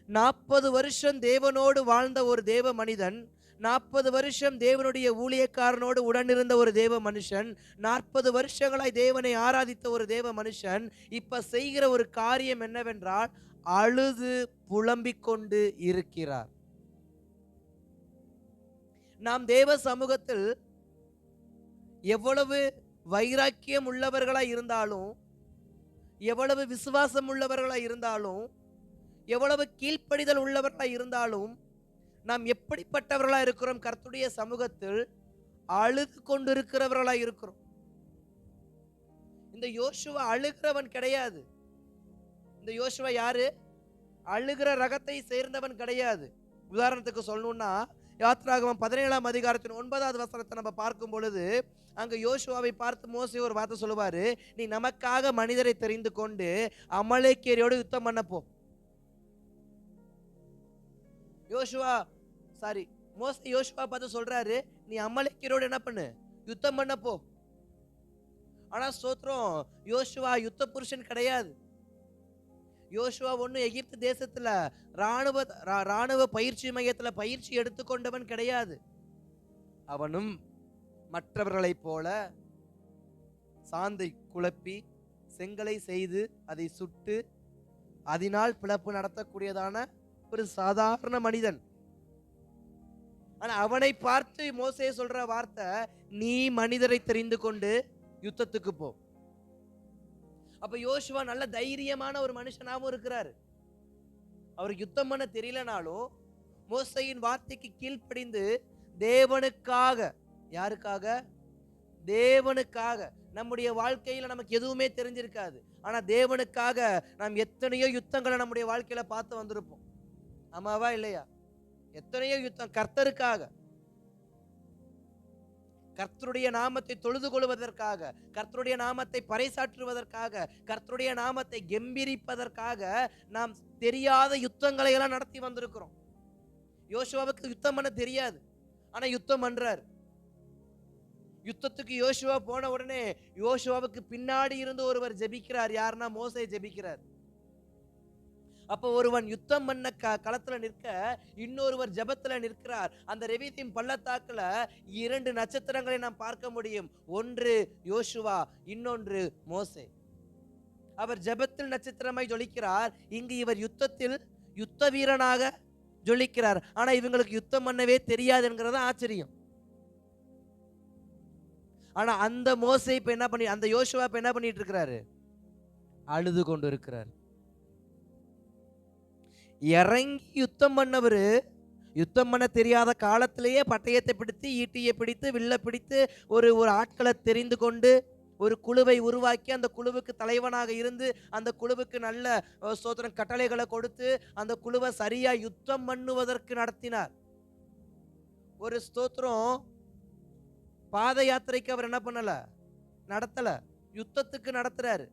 40 வருஷம் தேவனோடு வாழ்ந்த ஒரு தேவ மனிதன், 40 வருஷம் தேவனுடைய ஊழியக்காரனோடு உடனிருந்த ஒரு தேவ மனுஷன், 40 வருஷங்களாய் தேவனை ஆராதித்த ஒரு தேவ மனுஷன் இப்ப செய்கிற ஒரு காரியம் என்னவென்றால், அழுது புலம்பிக் கொண்டு இருக்கிறார். நாம் தேவ சமூகத்தில் எவ்வளவு வைராக்கியம் உள்ளவர்களாய் இருந்தாலும், எவ்வளவு விசுவாசம் உள்ளவர்களாய் இருந்தாலும், எவ்வளவு கீழ்ப்படிதல் உள்ளவர்களாய் இருந்தாலும், நாம் எப்படிப்பட்டவர்களாய் இருக்கிறோம்? கர்த்தருடைய சமூகத்தில் அழுது கொண்டிருக்கிறவர்களாய் இருக்கிறோம். இந்த யோசுவா அழுகிறவன் கிடையாது. இந்த யோசுவா யாரு? அழுகிற ரகத்தை சேர்ந்தவன் கிடையாது. உதாரணத்துக்கு சொல்லணும்னா, யாத்ராகமம் 17ஆம் அதிகாரத்தின் 9வது வசனத்தை நம்ம பார்க்கும் பொழுது அங்க யோசுவாவை பார்த்து மோசே ஒரு வார்த்தை சொல்லுவாரு, நீ நமக்காக மனிதரை தெரிந்து கொண்டு அமலேக்கியரோடு யுத்தம் பண்ண போ. மோசே யோசுவா பார்த்து சொல்றாரு, நீ அமலேக்கியரோடு என்ன பண்ணு, யுத்தம் பண்ண போ. ஆனா ஸ்தோத்திரம், யோசுவா யுத்த புருஷன் கிடையாது. யோசுவா ஒண்ணு எகிப்து தேசத்துல ராணுவ பயிற்சி மையத்துல பயிற்சி எடுத்துக்கொண்டவன் கிடையாது. அவனும் மற்றவர்களைப் போல சாந்தை குழப்பி செங்கலை செய்து அதை சுட்டு அதனால் பிளப்பு நடத்தக்கூடியதான ஒரு சாதாரண மனிதன். ஆனா அவனை பார்த்து மோசே சொல்ற வார்த்தை, நீ மனிதரை தெரிந்து கொண்டு யுத்தத்துக்கு போ. அப்ப யோசுவா நல்ல தைரியமான ஒரு மனுஷனாவும் இருக்கிறாரு. அவருக்கு யுத்தம் பண்ண தெரியலனாலும் மோசேயின் வார்த்தைக்கு கீழ்ப்படிந்து தேவனுக்காக, யாருக்காக? தேவனுக்காக. நம்முடைய வாழ்க்கையில நமக்கு எதுவுமே தெரிஞ்சிருக்காது. ஆனா தேவனுக்காக நாம் எத்தனையோ யுத்தங்களை நம்முடைய வாழ்க்கையில பார்த்து வந்திருப்போம். ஆமாவா இல்லையா? எத்தனையோ யுத்தம் கர்த்தருக்காக, கர்த்தருடைய நாமத்தை தொழுது கொள்வதற்காக, கர்த்தருடைய நாமத்தை பறைசாற்றுவதற்காக, கர்த்தருடைய நாமத்தை கெம்பீரிப்பதற்காக நாம் தெரியாத யுத்தங்களை எல்லாம் நடத்தி வந்திருக்கிறோம். யோசுவாவுக்கு யுத்தம் பண்ண தெரியாது, ஆனா யுத்தம் பண்றாரு. யுத்தத்துக்கு யோசுவா போன உடனே யோசுவாவுக்கு பின்னாடி இருந்து ஒருவர் ஜெபிக்கிறார். யாருன்னா மோசே ஜெபிக்கிறார். அப்போ ஒருவன் யுத்தம் பண்ண களத்துல நிற்க, இன்னொருவர் ஜெபத்துல நிற்கிறார். அந்த ரெவிதீம் பள்ளத்தாக்குல 2 நட்சத்திரங்களை நாம் பார்க்க முடியும். ஒன்று யோசுவா, இன்னொன்று மோசே. அவர் ஜெபத்தில் நட்சத்திரமாய் ஜொலிக்கிறார். இங்கு இவர் யுத்தத்தில் யுத்த வீரனாக ஜொலிக்கிறார். ஆனா இவங்களுக்கு யுத்தம் பண்ணவே தெரியாது என்கிறது ஆச்சரியம். ஆனா அந்த மோசே இப்ப என்ன பண்ணி, அந்த யோசுவா இப்ப என்ன பண்ணிட்டு இருக்கிறாரு? அழுது கொண்டு இருக்கிறார். இறங்கி யுத்தம் பண்ணவரு, யுத்தம் பண்ண தெரியாத காலத்திலேயே பட்டயத்தை பிடித்து, ஈட்டியை பிடித்து, வில்ல பிடித்து, ஒரு ஆட்களை தெரிந்து கொண்டு ஒரு குழுவை உருவாக்கி, அந்த குழுவுக்கு தலைவனாக இருந்து, அந்த குழுவுக்கு நல்ல ஸ்தோத்திரம் கட்டளைகளை கொடுத்து, அந்த குழுவை சரியா யுத்தம் பண்ணுவதற்கு நடத்தினார். ஒரு ஸ்தோத்திரம் பாத யாத்திரைக்கு அவர் என்ன பண்ணல, நடத்தல, யுத்தத்துக்கு நடத்துறாரு.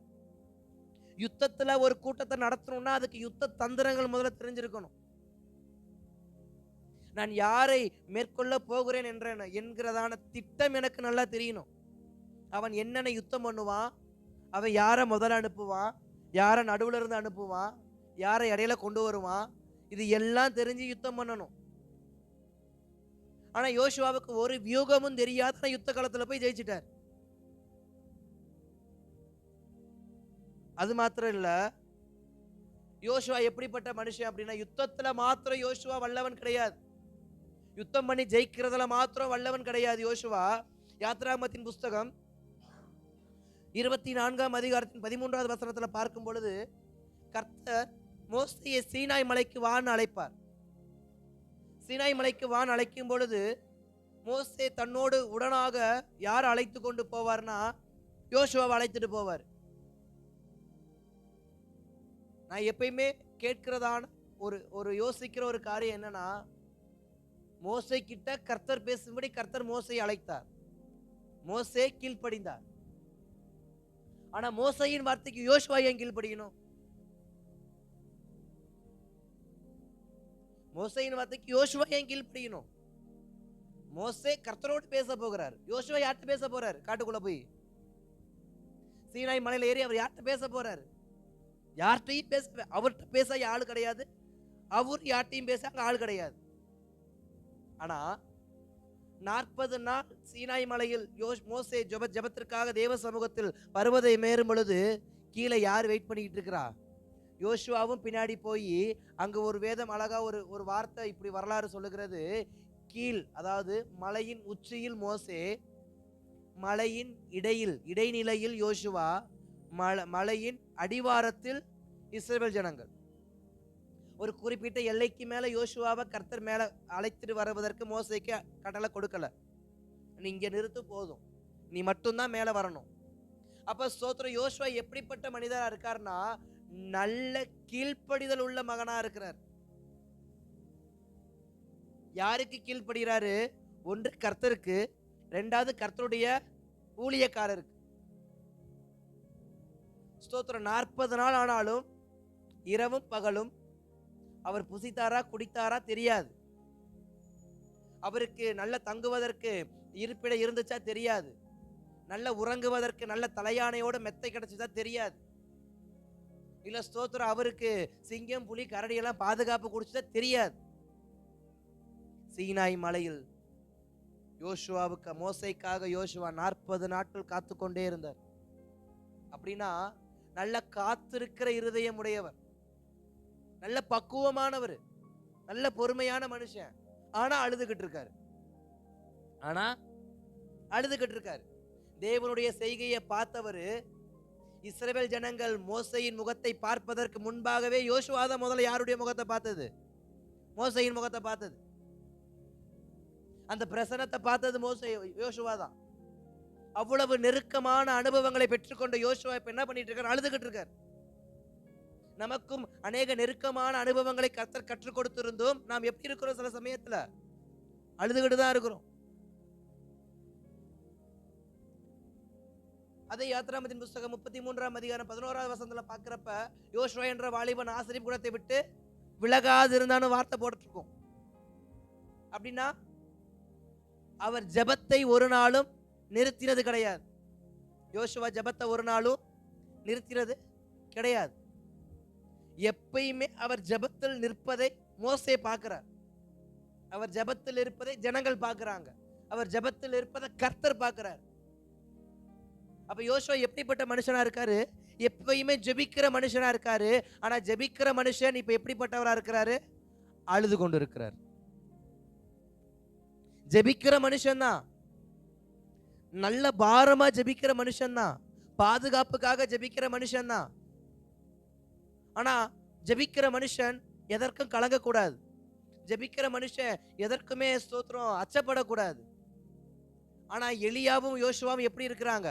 யுத்தத்துல ஒரு கூட்டத்தை நடத்தணும்னா அதுக்கு யுத்த தந்திரங்கள் முதல்ல தெரிஞ்சிருக்கணும். நான் யாரை மேற்கொள்ள போகிறேன் என்கிறதான திட்டம் எனக்கு நல்லா தெரியணும். அவன் என்னென்ன யுத்தம் பண்ணுவான், அவன் யாரை முதல்ல அனுப்புவான், யாரை நடுவுல இருந்து அனுப்புவான், யாரை இடையில கொண்டு வருவான், இது எல்லாம் தெரிஞ்சு யுத்தம் பண்ணணும். ஆனா யோசுவாவுக்கு ஒரு வியூகமும் தெரியாத யுத்த காலத்துல போய் ஜெயிச்சிட்டார். அது மாத்திரம் இல்ல, யோசுவா எப்படிப்பட்ட மனுஷன் அப்படின்னா, யுத்தத்துல மாத்திரம் யோசுவா வல்லவன் கிடையாது, யுத்தம் பண்ணி ஜெயிக்கிறதுல மாத்திரம் வல்லவன் கிடையாது. யோசுவா யாத்ராகமத்தின் புஸ்தகம் 24ஆம் அதிகாரத்தின் 13வது வசனத்துல பார்க்கும் பொழுது, கர்த்தர் மோசேயை சீனாய் மலைக்கு வான்னு அழைப்பார். சீனாய் மலைக்கு வான் அழைக்கும் பொழுது மோசே தன்னோடு உடனாக யார் அழைத்து கொண்டு போவார்னா, யோசுவாவை அழைத்துட்டு போவார். நான் எப்பயுமே கேட்கிறதான ஒரு யோசிக்கிற ஒரு காரியம் என்னன்னா, மோசே கிட்ட கர்த்தர் பேசும்படி கர்த்தர் மோசையை அழைத்தார், மோசே கீழ்ப்படிந்தார். ஆனா மோசையின் வார்த்தைக்கு யோசுவா ஏன் கீழ்ப்படியணும்? மோசையின் வார்த்தைக்கு யோசுவா ஏன் கீழ்ப்படியணும்? மோசே கர்த்தரோடு பேச போகிறார், யோசுவா யார்கிட்ட பேச போறாரு? காட்டுக்குள்ள போய் சீனாய் மலையில ஏறி அவர் யார்கிட்ட பேச போறாரு? யார்கிட்டையும் பேச, அவர்கிட்ட பேச ஆளு கிடையாது, அவர் யார்கிட்டையும் பேச அங்க ஆள் கிடையாது. ஆனா 40 நாள் சீனாய் மலையில் மோசே ஜெபத்திற்காக தேவ சமூகத்தில் பர்வதை மேறும் பொழுது கீழே யார் வெயிட் பண்ணிக்கிட்டு இருக்கிறா? யோசுவாவும் பின்னாடி போய் அங்க ஒரு வேதம் அழகா ஒரு வார்த்தை இப்படி வரலாறு சொல்லுகிறது. கீழ், அதாவது மலையின் உச்சியில் மோசே, மலையின் இடைநிலையில் யோசுவா, மலையின் அடிவாரத்தில் இஸ்ரவேல் ஜனங்கள். ஒரு குறிப்பிட்ட எல்லைக்கு மேல யோசுவாவை கர்த்தர் மேல அழைத்துட்டு வருவதற்கு மோசேக்கு கட்டளை கொடுக்கல. நீ இங்க நிறுத்து போதும், நீ மட்டும்தான் மேல வரணும். அப்ப ஸ்தோத்திரம், யோசுவா எப்படிப்பட்ட மனிதரா இருக்காருன்னா, நல்ல கீழ்ப்படிதல் உள்ள மகனா இருக்கிறார். யாருக்கு கீழ்ப்படுகிறாரு? ஒன்று கர்த்தருக்கு, இரண்டாவது கர்த்தருடைய ஊழியக்காரருக்கு. ஸ்தோத்திரம், 40 நாள் ஆனாலும் இரவும் பகலும் அவர் புசித்தாரா குடித்தாரா தெரியாது, அவருக்கு நல்ல தங்குவதற்கு இருப்பிடம் இருந்துச்சா தெரியாது, நல்ல உறங்குவதற்கு நல்ல தலையானையோட மெத்தை கிடைச்சதா தெரியாது, இல்ல ஸ்தோத்திரம் அவருக்கு சிங்கம் புலி கரடி எல்லாம் பாதுகாப்பு கொடுத்ததா தெரியாது. சீனாய் மலையில் யோசுவாவுக்கு, மோசைக்காக யோசுவா 40 நாட்கள் காத்து கொண்டே இருந்தார். அப்படின்னா நல்ல காத்திருக்கிற இருதயம் உடையவர், நல்ல பக்குவமானவர், நல்ல பொறுமையான மனுஷன். ஆனா அழுதுகிட்டு இருக்காரு. தேவனுடைய செய்கையை பார்த்தவர், இஸ்ரவேல் ஜனங்கள் மோசையின் முகத்தை பார்ப்பதற்கு முன்பாகவே யோசுவா தான் முதல்ல யாருடைய முகத்தை பார்த்தது? மோசையின் முகத்தை பார்த்தது. அந்த பிரசனத்தை பார்த்தது யோசுவா தான். அவ்வளவு நெருக்கமான அனுபவங்களை பெற்றுக்கொண்ட யோசுவா இப்ப என்ன பண்ணிட்டு இருக்காரு? அழுதுகிட்டு இருக்காரு. நமக்கும் அநேக நெருக்கமான அனுபவங்களை கர்த்தர் கற்றுக் கொடுத்திருந்தோம். நாம் எப்படி இருக்கிறோம்? சில சமயத்துல அழுதுகிட்டு தான் இருக்கிறோம். அதை யாத்ராகமத்தின் புஸ்தகம் 33ஆம் அதிகாரம் 11வது வசனத்துல பாக்குறப்ப, யோசுவா என்ற வாலிபன் ஆசரிப்பு கூடத்தை விட்டு விலகாது இருந்தான்னு வார்த்தை போட்டுருக்கோம். அப்படின்னா அவர் ஜெபத்தை ஒரு நாளும் நிறுத்தினது கிடையாது. யோசுவா ஜெபத்தை ஒரு நாளும் நிறுத்தினது கிடையாது. எப்பயுமே அவர் ஜெபத்தில் நிற்பதை மோசே பார்க்கிறார், அவர் ஜெபத்தில் இருப்பதை ஜனங்கள் பார்க்கிறாங்க, அவர் ஜெபத்தில் இருப்பதை கர்த்தர் பார்க்கிறார். அப்ப யோசுவா எப்படிப்பட்ட மனுஷனா இருக்காரு? எப்பயுமே ஜெபிக்கிற மனுஷனா இருக்காரு. ஆனா ஜெபிக்கிற மனுஷன் இப்ப எப்படிப்பட்டவரா இருக்கிறாரு? அழுது கொண்டு இருக்கிறார். ஜெபிக்கிற மனுஷன் தான், நல்ல பாரமா ஜெபிக்கிற மனுஷன் தான், பாதுகாப்புக்காக ஜெபிக்கிற மனுஷன் தான். ஆனா ஜெபிக்கிற மனுஷன் எதற்கும் கலங்கக்கூடாது, ஜெபிக்கிற மனுஷன் எதற்குமே ஸ்தோத்திரம் அச்சப்படக்கூடாது. ஆனா எலியாவும் யோசுவாவும் எப்படி இருக்கிறாங்க?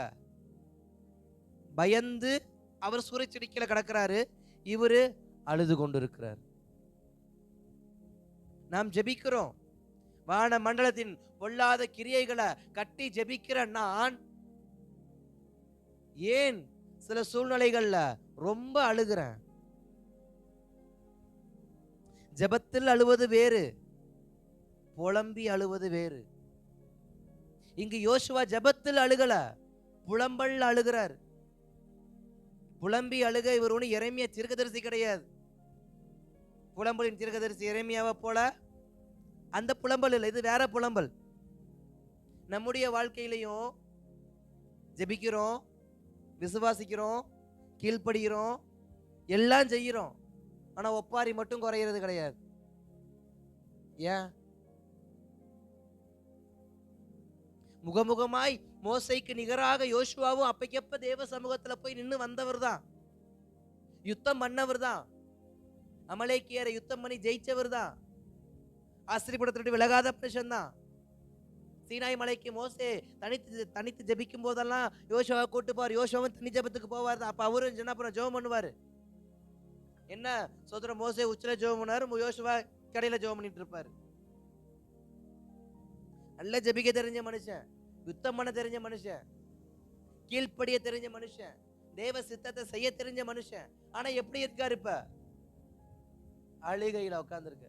பயந்து அவர் சூறைச்செடிக்கல கிடக்கிறாரு, இவரு அழுது கொண்டு இருக்கிறார். நாம் ஜெபிக்கிறோம், வான மண்டலத்தின் பொல்லாத கிரியைகளை கட்டி ஜெபிக்கிற நான் ஏன் சில சூழ்நிலைகள்ல ரொம்ப அழுகிறேன். ஜெபத்தில் அழுவது வேறு, புலம்பி அழுவது வேறு. இங்கு யோசுவா ஜெபத்தில் அழுகல, புலம்பல் அழுகிறார். புலம்பி அழுக இவர் ஒன்றும் எரேமியா தீர்க்கதரிசி கிடையாது. புலம்பலின் தீர்க்கதரிசி எரேமியாவை போல அந்த புலம்பல் இல்லை, இது வேற புலம்பல். நம்முடைய வாழ்க்கையிலையும் ஜெபிக்கிறோம், விசுவாசிக்கிறோம், கீழ்ப்படுகிறோம், எல்லாம் செய்கிறோம். ஆனா ஒப்பாரி மட்டும் குறையிறது கிடையாது. ஏன்? முகமுகமாய் மோசைக்கு நிகராக யோசுவாவும் அப்பைக்கப்ப தேவ சமூகத்துல போய் நின்று வந்தவர் தான், யுத்தம் பண்ணவர் தான், அமலேக்கியரை யுத்தம் பண்ணி ஜெயிச்சவர் தான், ஆசிரியப்படத்திட்டு விலகாத மனுஷன் தான். சீனாய் மலைக்கு மோசே தனித்து ஜெபிக்கும் போதெல்லாம் யோசுவாவை கூட்டு போவார். யோசுவாவும் தனி ஜெபத்துக்கு போவார். அப்ப அவரும் அப்புறம் ஜெபம் பண்ணுவாரு. என்ன சோதர மோசே உச்சில ஜெபம் பண்ணாரு, யோசுவா கடையில ஜெபம் பண்ணிட்டு இருப்பாரு. நல்ல ஜெபிக்க தெரிஞ்ச மனுஷன், யுத்தம் பண்ண தெரிஞ்ச மனுஷன், கீழ்ப்படிய தெரிஞ்ச மனுஷன், தேவ சித்தத்தை செய்ய தெரிஞ்ச மனுஷன். ஆனா எப்படி இருக்காரு? இப்ப அழுகையில உட்கார்ந்துருக்க.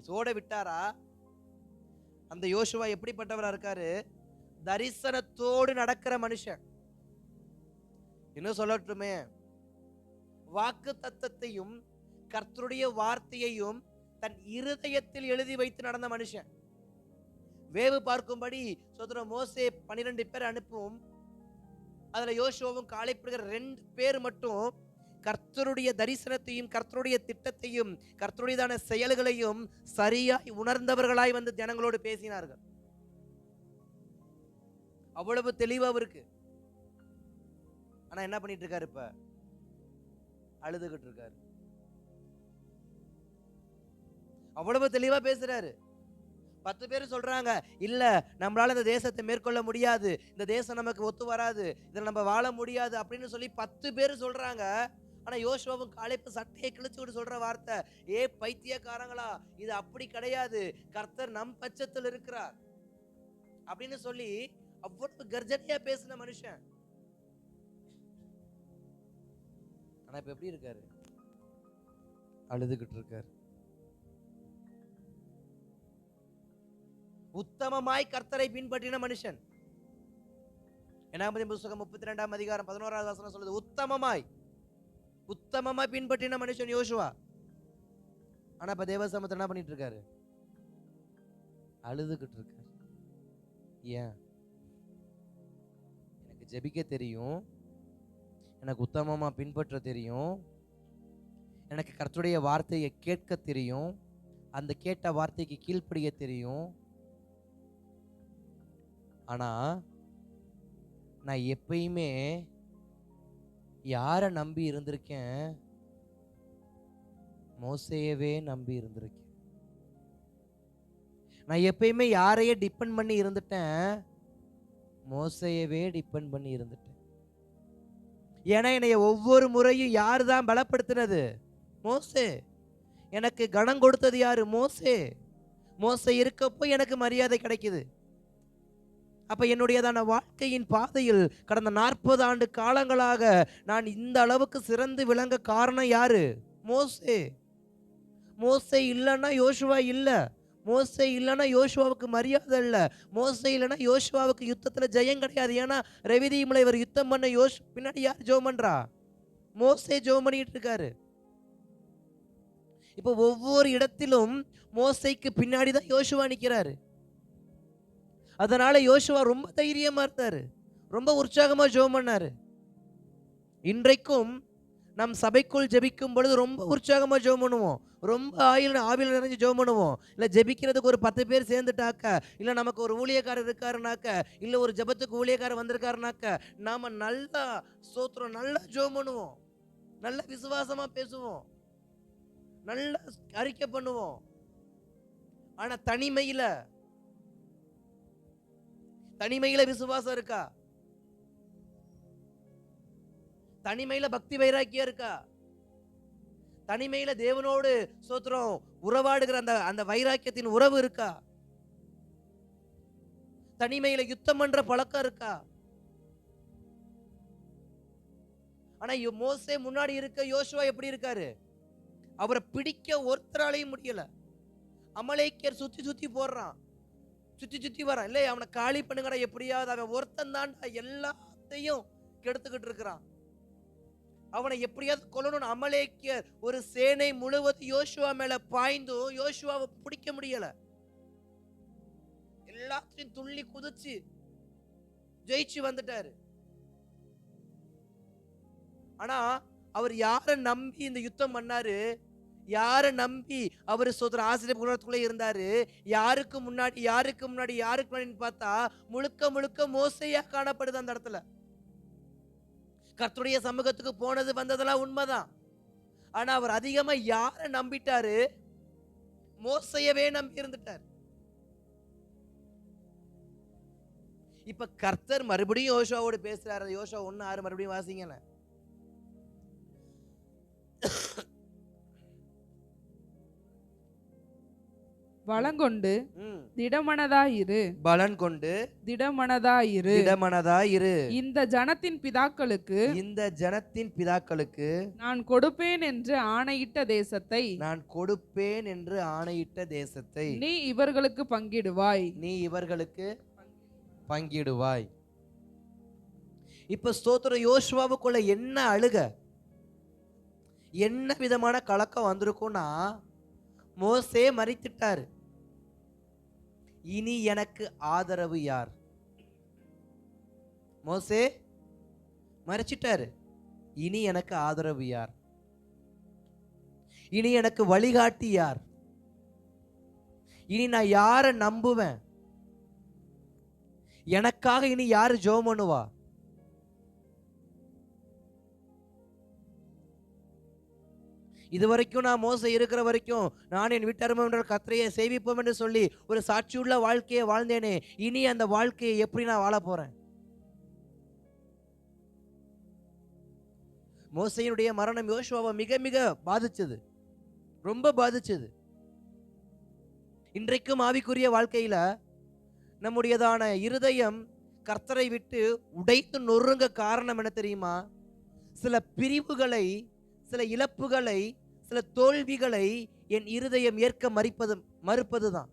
சோட விட்டாரா? அந்த யோசுவா எப்படிப்பட்டவரா இருக்காரு? தரிசனத்தோடு நடக்கிற மனுஷன். இன்னும் சொல்லட்டுமே, வாக்கு தத்தத்தையும் கர்த்தருடைய வார்த்தையையும் தன் இருதயத்தில் எழுதி வைத்து நடந்த மனுஷன். வேவு பார்க்கும்படி சோதர மோசே 12 பேர் அனுப்பும். அதுல யோசுவாவும் காலைப்படுகிற 2 பேர் மட்டும் கர்த்தருடைய தரிசனத்தையும் கர்த்தருடைய திட்டத்தையும் கர்த்தருடையதான செயல்களையும் சரியாய் உணர்ந்தவர்களாய் வந்து ஜனங்களோடு பேசினார்கள். அவ்வளவு தெளிவா இருக்கு. ஆனா என்ன பண்ணிட்டு இருக்காரு? இப்ப அழுதுகிட்டு இருக்காரு. அவ்வளவு தெளிவா பேசுறாரு. 10 பேர் சொல்றாங்க, இல்ல நம்மளால இந்த தேசத்தை மேற்கொள்ள முடியாது, இந்த தேசம் நமக்கு ஒத்து வராது, இதுல நம்ம வாழ முடியாது அப்படின்னு சொல்லி 10 பேர் சொல்றாங்க. ஆனா யோசுவாவும் காலேப்பு சட்டையை கிழிச்சுக்கிட்டு சொல்ற வார்த்தை, ஏ பைத்தியக்காரங்களா, இது அப்படி கிடையாது, கர்த்தர் நம் பட்சத்தில் இருக்கிறார் அப்படின்னு சொல்லி அவ்வளவு கர்ஜனையா பேசின மனுஷன். ஆனா இப்ப எப்படி இருக்காரு? அழுதுகிட்டு இருக்காரு. உத்தமமாய் கர்த்தரை பின்பற்றின மனுஷன். என்னாகமத்தின் புத்தகம் 32ஆம் அதிகாரம் 11ஆவது வசனம் சொல்லுது, உத்தமமாய் பின்பற்றின மனுஷன் யோசுவா. ஆனா இப்ப தேவ சமூகத்துல என்ன பண்ணிட்டு இருக்காரு? அழுதுகிட்டு இருக்காரு. ஏன்? எனக்கு ஜெபிக்க தெரியும், எனக்கு உத்தமமா பின்பற்ற தெரியும், எனக்கு கர்த்தருடைய வார்த்தையை கேட்க தெரியும், அந்த கேட்ட வார்த்தைக்கு கீழ்ப்படிய தெரியும். ஆனா நான் எப்பயுமே யாரை நம்பி இருந்திருக்கேன்? மோசேயவே நம்பி இருந்திருக்கேன். நான் எப்பயுமே யாரையே டிபெண்ட் பண்ணி இருந்துட்டேன்? மோசேயவே டிபெண்ட் பண்ணி இருந்துட்டேன். ஏன்னா என்னைய ஒவ்வொரு முறையும் யாரு தான் பலப்படுத்தினது? மோசே. எனக்கு கனம் கொடுத்தது யாரு? மோசே. மோசே இருக்கப்போ எனக்கு மரியாதை கிடைக்குது. அப்ப என்னுடையதான வாழ்க்கையின் பாதையில் கடந்த 40 ஆண்டு காலங்களாக நான் இந்த அளவுக்கு சிறந்து விளங்க காரணம் யாரு? மோசே. மோசே இல்லைன்னா யோசுவா இல்ல. மோசே இல்லைன்னா யோசுவாவுக்கு மரியாதை இல்ல. மோசே இல்லைன்னா யோசுவாவுக்கு யுத்தத்துல ஜெயம் கிடையாது. ஏன்னா ரெவிதீமில் இவர் யுத்தம் பண்ண பின்னாடி யார் ஜெபம் பண்றா? மோசே ஜெபம் பண்ணிட்டு இருக்காரு. இப்போ ஒவ்வொரு இடத்திலும் மோசேக்கு பின்னாடி தான் யோசுவா நிக்கிறாரு. அதனால யோசுவா ரொம்ப தைரியமா இருந்தாரு, ரொம்ப உற்சாகமா ஜெபம் பண்ணாரு. இன்றைக்கும் நம் சபைக்குள் ஜெபிக்கும் பொழுது ரொம்ப உற்சாகமா ஜெபம் பண்ணுவோம், ரொம்ப ஆவியில் நிறைஞ்சு ஜெபம் பண்ணுவோம். இல்ல ஜெபிக்கிறதுக்கு ஒரு 10 பேர் சேர்ந்துட்டாக்க, இல்ல நமக்கு ஒரு ஊழியக்காரர் இருக்காருனாக்க, இல்ல ஒரு ஜெபத்துக்கு ஊழியக்காரர் வந்திருக்காருனாக்க, நாம நல்லா ஸ்தோத்திரம், நல்லா ஜெபம் பண்ணுவோம், நல்ல விசுவாசமா பேசுவோம், நல்ல அறிக்கை பண்ணுவோம். ஆனா தனிமையில விசுவாசம் இருக்கா? தனிமையில பக்தி வைராக்கியம் இருக்கா? தனிமையில தேவனோடு ஸ்தோத்திரம் உறவாடுகிற அந்த வைராக்கியத்தின் உறவு இருக்கா? தனிமையில யுத்தம் பண்ற பழக்கம் இருக்கா? ஆனா மோசே முன்னாடி இருக்க யோசுவா எப்படி இருக்காரு? அவரை பிடிக்க ஒருத்தராலையும் முடியல. அமலேக்கியர் சுத்தி சுத்தி போடுறான், சுத்தி சுத்தி வரான். இல்லை, அவனை காலி பண்ணுங்கடா எப்படியாவது, அவன் ஒருத்தன் தான்டா எல்லாத்தையும் கெடுத்துக்கிட்டு இருக்கிறான், அவனை எப்படியாவது கொல்லணும். அமலேக்கியர் ஒரு சேனை முழுவதும் யோசுவா மேல பாய்ந்தும் யோசுவாவை பிடிக்க முடியல. எல்லாத்தையும் துள்ளி குதிச்சு ஜெயிச்சு வந்துட்டாரு. ஆனா அவர் யாரை நம்பி இந்த யுத்தம் பண்ணாரு? யாரை நம்பி அவர் சோதர ஆசிரியர் இருந்தாரு? யாருக்கு முன்னாடி பார்த்தா முழுக்க முழுக்க மோசையா காணப்படுது அந்த இடத்துல. கர்த்தருடைய சமூகத்துக்கு போனது வந்ததெல்லாம் உண்மைதான். ஆனா அவர் அதிகமா யாரை நம்பிட்டாரு? மோசையவே நம்பி இருந்துட்டார். இப்ப கர்த்தர் மறுபடியும் யோசுவாவோடு பேசுறாரு. யோசுவா 1:6 மறுபடியும் வாசிங்க.
பலங்கொண்டு திடமனதாயிரு,
பலன் கொண்டு
திடமனதாயிரு,
திடமனதாயிரு. இந்த
ஜனத்தின்
பிதாக்களுக்கு
நான் கொடுப்பேன் என்று ஆணையிட்ட தேசத்தை நீ இவர்களுக்கு பங்கிடுவாய்.
இப்ப ஸ்தோத்திர யோசுவாவுக்குள்ள என்ன அழுக, என்ன விதமான கலக்கம் வந்திருக்கும்னா, மோசே மரித்துட்டாரு, இனி எனக்கு ஆதரவு யார்? மோசே மரிச்சிட்டாரு, இனி எனக்கு ஆதரவு யார்? இனி எனக்கு வழிகாட்டி யார்? இனி நான் யாரை நம்புவேன்? எனக்காக இனி யாரு ஜெபம் பண்ணுவா? இதுவரைக்கும் நான் மோசே இருக்கிற வரைக்கும் நான் என் வீட்டார் கர்த்தரையை சேவிப்போம் என்று சொல்லி ஒரு சாட்சியுள்ள வாழ்க்கையை வாழ்ந்தேனே, இனி அந்த வாழ்க்கையை எப்படி நான் வாழ போறேன்? மோசேயினுடைய மரணம் யோசுவாவை மிக மிக பாதிச்சது, ரொம்ப பாதிச்சது. இன்றைக்கும் ஆவிக்குரிய வாழ்க்கையில நம்முடையதான இருதயம் கர்த்தரை விட்டு உடைத்து நொறுங்க காரணம் என்ன தெரியுமா? சில பிரிவுகளை, சில இழப்புகளை, சில தோல்விகளை என் இருதயம் ஏற்க மறுப்பதுதான்.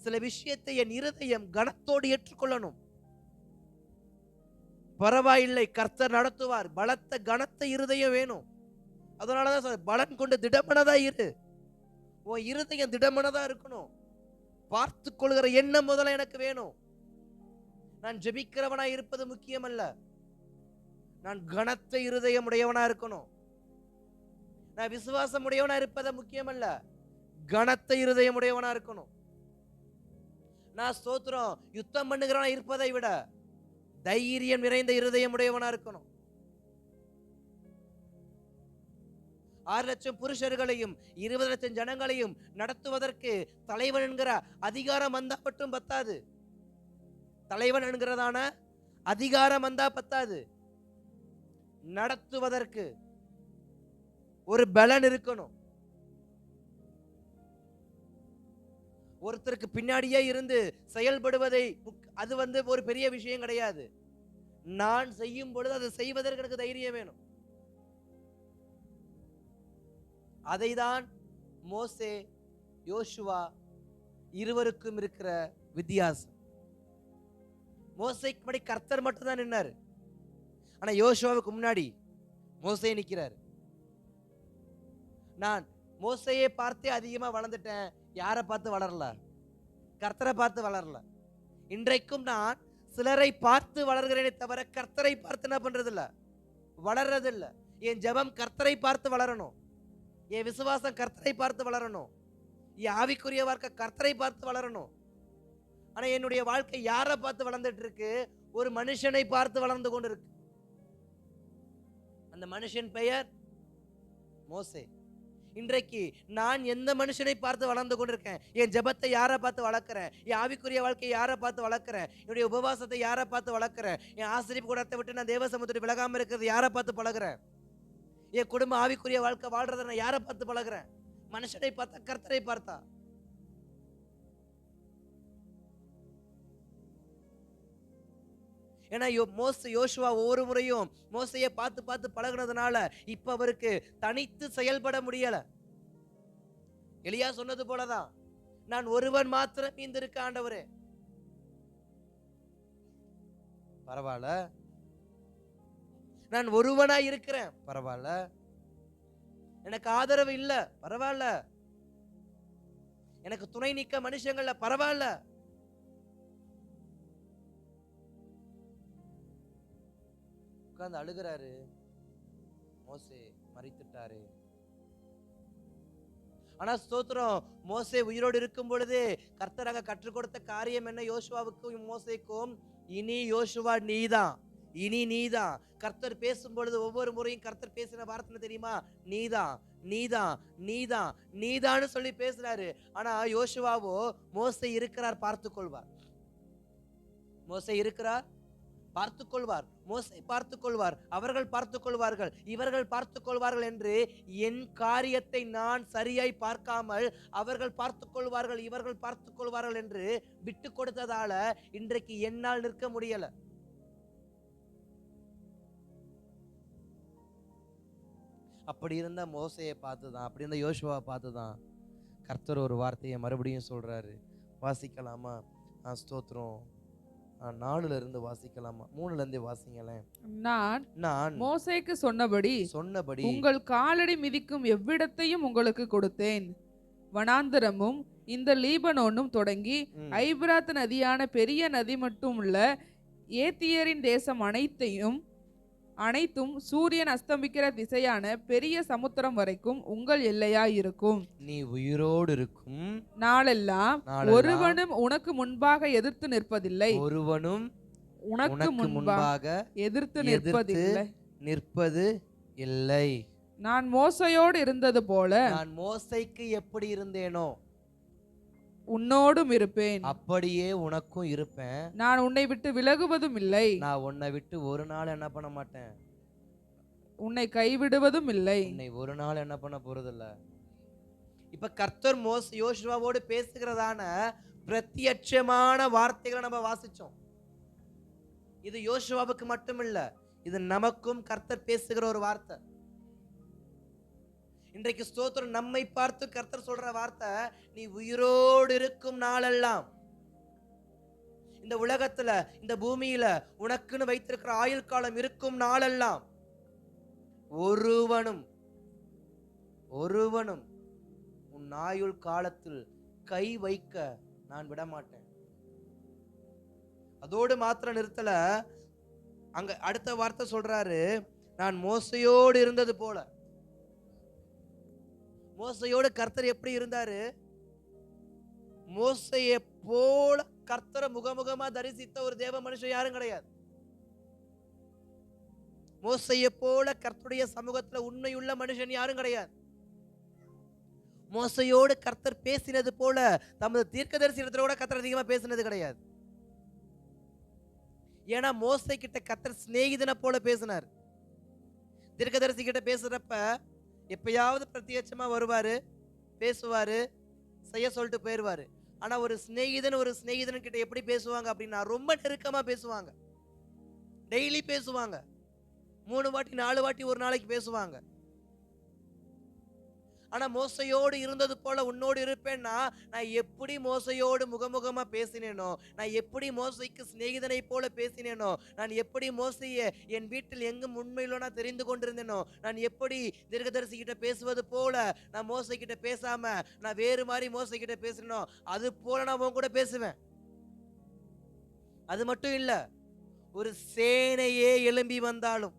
சில விஷயத்தை என் இருதயம் கனத்தோடு ஏற்றுக்கொள்ளணும். பரவாயில்லை, கர்த்தர் நடத்துவார். பலத்த கனத்த இருதயம் வேணும். அதனாலதான் பலன் கொண்டு திடமனதா இரு. உன் இருதயம் திடமனதா இருக்கணும். பார்த்து கொள்கிற எண்ணம் முதல்ல எனக்கு வேணும். நான் ஜெபிக்கிறவனா இருப்பது முக்கியமல்ல, நான் கனத்த இருதயம் உடையவனா இருக்கணும். நான் விசுவாசம் உடையவனா இருப்பது முக்கியமல்ல, கனத்த இருதயம் உடையவனா இருக்கணும். நான் ஸ்தோத்திரம் யுத்தம் பண்ணுகிறவனா இருப்பதை விட தைரியம் நிறைந்த இருதயம் உடையவனா இருக்கணும். 6 லட்சம் புருஷர்களையும் 20 லட்சம் ஜனங்களையும் நடத்துவதற்கு தலைவன் என்கிற அதிகாரம் வந்தா மட்டும் பத்தாது. தலைவன் என்கிறதான அதிகாரம் வந்தா பத்தாது. நடத்துவதற்கு ஒரு பலன் இருக்கணும். ஒருத்தருக்கு பின்னாடியே இருந்து செயல்படுவதை அது ஒரு பெரிய விஷயம் கிடையாது. நான் செய்யும் பொழுது அதை செய்வதற்கு எனக்கு தைரியம் வேணும். அதைதான் மோசே யோசுவா இருவருக்கும் இருக்கிற வித்தியாசம். மோசேக்கு முன்னாடி கர்த்தர் மட்டும் தான் நின்னாரு. ஆனா யோசுவாவுக்கு முன்னாடி மோசே நிக்கிறார். நான் மோசையை பார்த்தே அதிகமா வளர்ந்துட்டேன். யாரை பார்த்து வளரல? கர்த்தரை பார்த்து வளரல. இன்றைக்கும் நான் சிலரை பார்த்து வளர்கிறேனே தவிர கர்த்தரை பார்த்து என்ன பண்றது இல்ல, வளர்றது இல்ல. என் ஜெபம் கர்த்தரை பார்த்து வளரணும். என் விசுவாசம் கர்த்தரை பார்த்து வளரணும். என் ஆவிக்குரிய வாழ்க்கை கர்த்தரை பார்த்து வளரணும். ஆனா என்னுடைய வாழ்க்கை யாரை பார்த்து வளர்ந்துட்டு இருக்கு? ஒரு மனுஷனை பார்த்து வளர்ந்து கொண்டு இருக்கு. அந்த மனுஷன் பெயர் மோசே. இன்றைக்கு நான் எந்த மனுஷனை பார்த்து வளர்ந்து கொண்டிருக்கேன்? என் ஜெபத்தை யாரை பார்த்து வளர்க்கிறேன்? என் ஆவிக்குரிய வாழ்க்கையை யாரை பார்த்து வளர்க்கிறேன்? என்னுடைய உபவாசத்தை யாரை பார்த்து வளர்க்கிறேன்? என் ஆசிரியப்பு கூடத்தை விட்டு நான் தேவ சமூகத்தை விலகாம இருக்கிறது யாரை பார்த்து பழகிறேன்? என் குடும்ப ஆவிக்குரிய வாழ்க்கை வாழ்றதை நான் யாரை பார்த்து பழகிறேன்? மனுஷனை பார்த்தா கர்த்தரை பார்த்தா? ஏன்னா யோசுவா ஒவ்வொரு முறையும் மோசையை பார்த்து பார்த்து பழகுனதுனால இப்ப அவருக்கு தனித்து செயல்பட முடியல. எலியா சொன்னது போலதான், நான் ஒருவன் மாத்திரம் மீந்திருக்க ஆண்டவரே. பரவாயில்ல, நான் ஒருவனா இருக்கிறேன், பரவாயில்ல, எனக்கு ஆதரவு இல்ல, பரவாயில்ல, எனக்கு துணை நிக்க மனுஷங்கள்ல, பரவாயில்ல. உட்கார்ந்து அழுகிறாரு. மோசே மரித்துட்டாரு. ஆனா ஸ்தோத்திரம், மோசே உயிரோடு இருக்கும் பொழுது கர்த்தர் அங்க கற்றுக் கொடுத்த காரியம் என்ன? யோசுவாவுக்கும் மோசேக்கும், இனி யோசுவா நீதான், இனி நீதான். கர்த்தர் பேசும் பொழுது ஒவ்வொரு முறையும் கர்த்தர் பேசின வார்த்தை தெரியுமா? நீதான், நீதான், நீதான், நீதான்னு சொல்லி பேசுறாரு. ஆனா யோசுவாவோ, மோசே இருக்கிறார், பார்த்துக்கொள்வார். மோசே இருக்கிறார், பார்த்துக்கொள்வார். மோசே பார்த்துக்கொள்வார், அவர்கள் பார்த்துக்கொள்வார்கள், இவர்கள் பார்த்துக்கொள்வார்கள் என்று என் காரியத்தை நான் சரியாய் பார்க்காமல் அவர்கள் பார்த்துக்கொள்வார்கள், இவர்கள் பார்த்துக்கொள்வார்கள் என்று விட்டு கொடுத்ததால இன்றைக்கு என்னால் நிற்க முடியல. அப்படி இருந்த மோசையை பார்த்துதான், அப்படி இருந்த யோசுவாவை பார்த்துதான் கர்த்தர் ஒரு வார்த்தையை மறுபடியும் சொல்றாரு. வாசிக்கலாமா? ஸ்தோத்திரம். 4ல இருந்து வாசிக்கலாமா? 3ல இருந்து வாசிங்களேன். நான்
மோசேக்கு சொன்னபடி உங்கள் காலடி மிதிக்கும் எவ்விடத்தையும் உங்களுக்கு கொடுத்தேன். வனாந்தரமும் இந்த லீபனோனும் தொடங்கி ஐபிராத் நதியான பெரிய நதி மட்டும் உள்ள ஏத்தியரின் தேசம் அனைத்தும் சூரியன் அஸ்தமிக்கிற திசையான பெரிய சமுத்திரம் வரைக்கும் உங்கள் எல்லையாயிருக்கும்.
நீ உயிரோடு இருக்கும்
நாளெல்லாம் ஒருவனும் உனக்கு முன்பாக எதிர்த்து நிற்பதில்லை,
ஒருவனும்
உனக்கு முன்பாக எதிர்த்து
நிற்பது இல்லை.
நான் மோசையோடு இருந்தது போல,
நான் மோசைக்கு எப்படி இருந்தேனோ
உன்னோடும் இருப்பேன்,
அப்படியே உனக்கும் இருப்பேன்.
நான் உன்னை விட்டு விலகுவதும் இல்லை, நான்
உன்னை விட்டு ஒரு நாள் என்ன பண்ண மாட்டேன்,
உன்னை கைவிடுவதும் இல்லை,
உன்னை ஒரு நாள் என்ன பண்ண போறதில்ல. இப்ப கர்த்தர் யோசுவாவோடு பேசுகிறதான பிரத்யட்சமான வார்த்தைகளை நம்ம வாசிச்சோம். இது யோசுவாவுக்கு மட்டும் இல்ல, இது நமக்கும் கர்த்தர் பேசுகிற ஒரு வார்த்தை. இன்றைக்கு ஸ்தோத்திரம், நம்மை பார்த்து கர்த்தர் சொல்ற வார்த்தை, நீ உயிரோடு இருக்கும் நாளெல்லாம், இந்த உலகத்துல இந்த பூமியில உனக்குன்னு வைத்திருக்கிற ஆயுள் காலம் இருக்கும் நாளெல்லாம் ஒருவனும் உன் ஆயுள் காலத்தில் கை வைக்க நான் விட மாட்டேன். அதோடு மாத்திரம் நிறுத்தல, அங்க அடுத்த வார்த்தை சொல்றாரு, நான் மோசையோடு இருந்தது போல. மோசையோடு கர்த்தர் எப்படி இருந்தாரு? மோசையை போல கர்த்தரை முகமுகமா தரிசித்த ஒரு தேவ மனுஷன் யாரும் கிடையாது. மோசையை போல கர்த்தருடைய சமூகத்துல உண்மையுள்ள மனுஷன் யாரும் கிடையாது. மோசையோடு கர்த்தர் பேசினது போல தமது தீர்க்கதரிசனத்துல கூட கர்த்தர் அதிகமா பேசினது கிடையாது. ஏன்னா மோசை கிட்ட கர்த்தர் சிநேகிதனை போல பேசினார். தீர்க்கதரிசி கிட்ட பேசுறப்ப எப்பயாவது பிரத்யட்சமா வருவாரு, பேசுவாரு, செய்ய சொல்லிட்டு போயிடுவாரு. ஆனா ஒரு சிநேகிதன் கிட்ட எப்படி பேசுவாங்க அப்படின்னா, ரொம்ப நெருக்கமா பேசுவாங்க, டெய்லி பேசுவாங்க, 3 வாட்டி 4 வாட்டி ஒரு நாளைக்கு பேசுவாங்க. ஆனா மோசையோடு இருந்தது போல உன்னோடு இருப்பேன்னா, நான் எப்படி மோசையோடு முகமுகமா பேசினேனோ, நான் எப்படி மோசைக்கு சிநேகிதனை போல பேசினேனோ, நான் எப்படி மோசையை என் வீட்டில் எங்கும் உண்மையிலோ நான் தெரிந்து கொண்டிருந்தேனோ, நான் எப்படி தீர்க்கதரிசி கிட்ட பேசுவது போல நான் மோசை கிட்ட பேசாம நான் வேறு மாதிரி மோசை கிட்ட பேசினோ, அது போல நான் உன் கூட பேசுவேன். அது மட்டும் இல்ல, ஒரு சேனையே எழும்பி வந்தாலும்,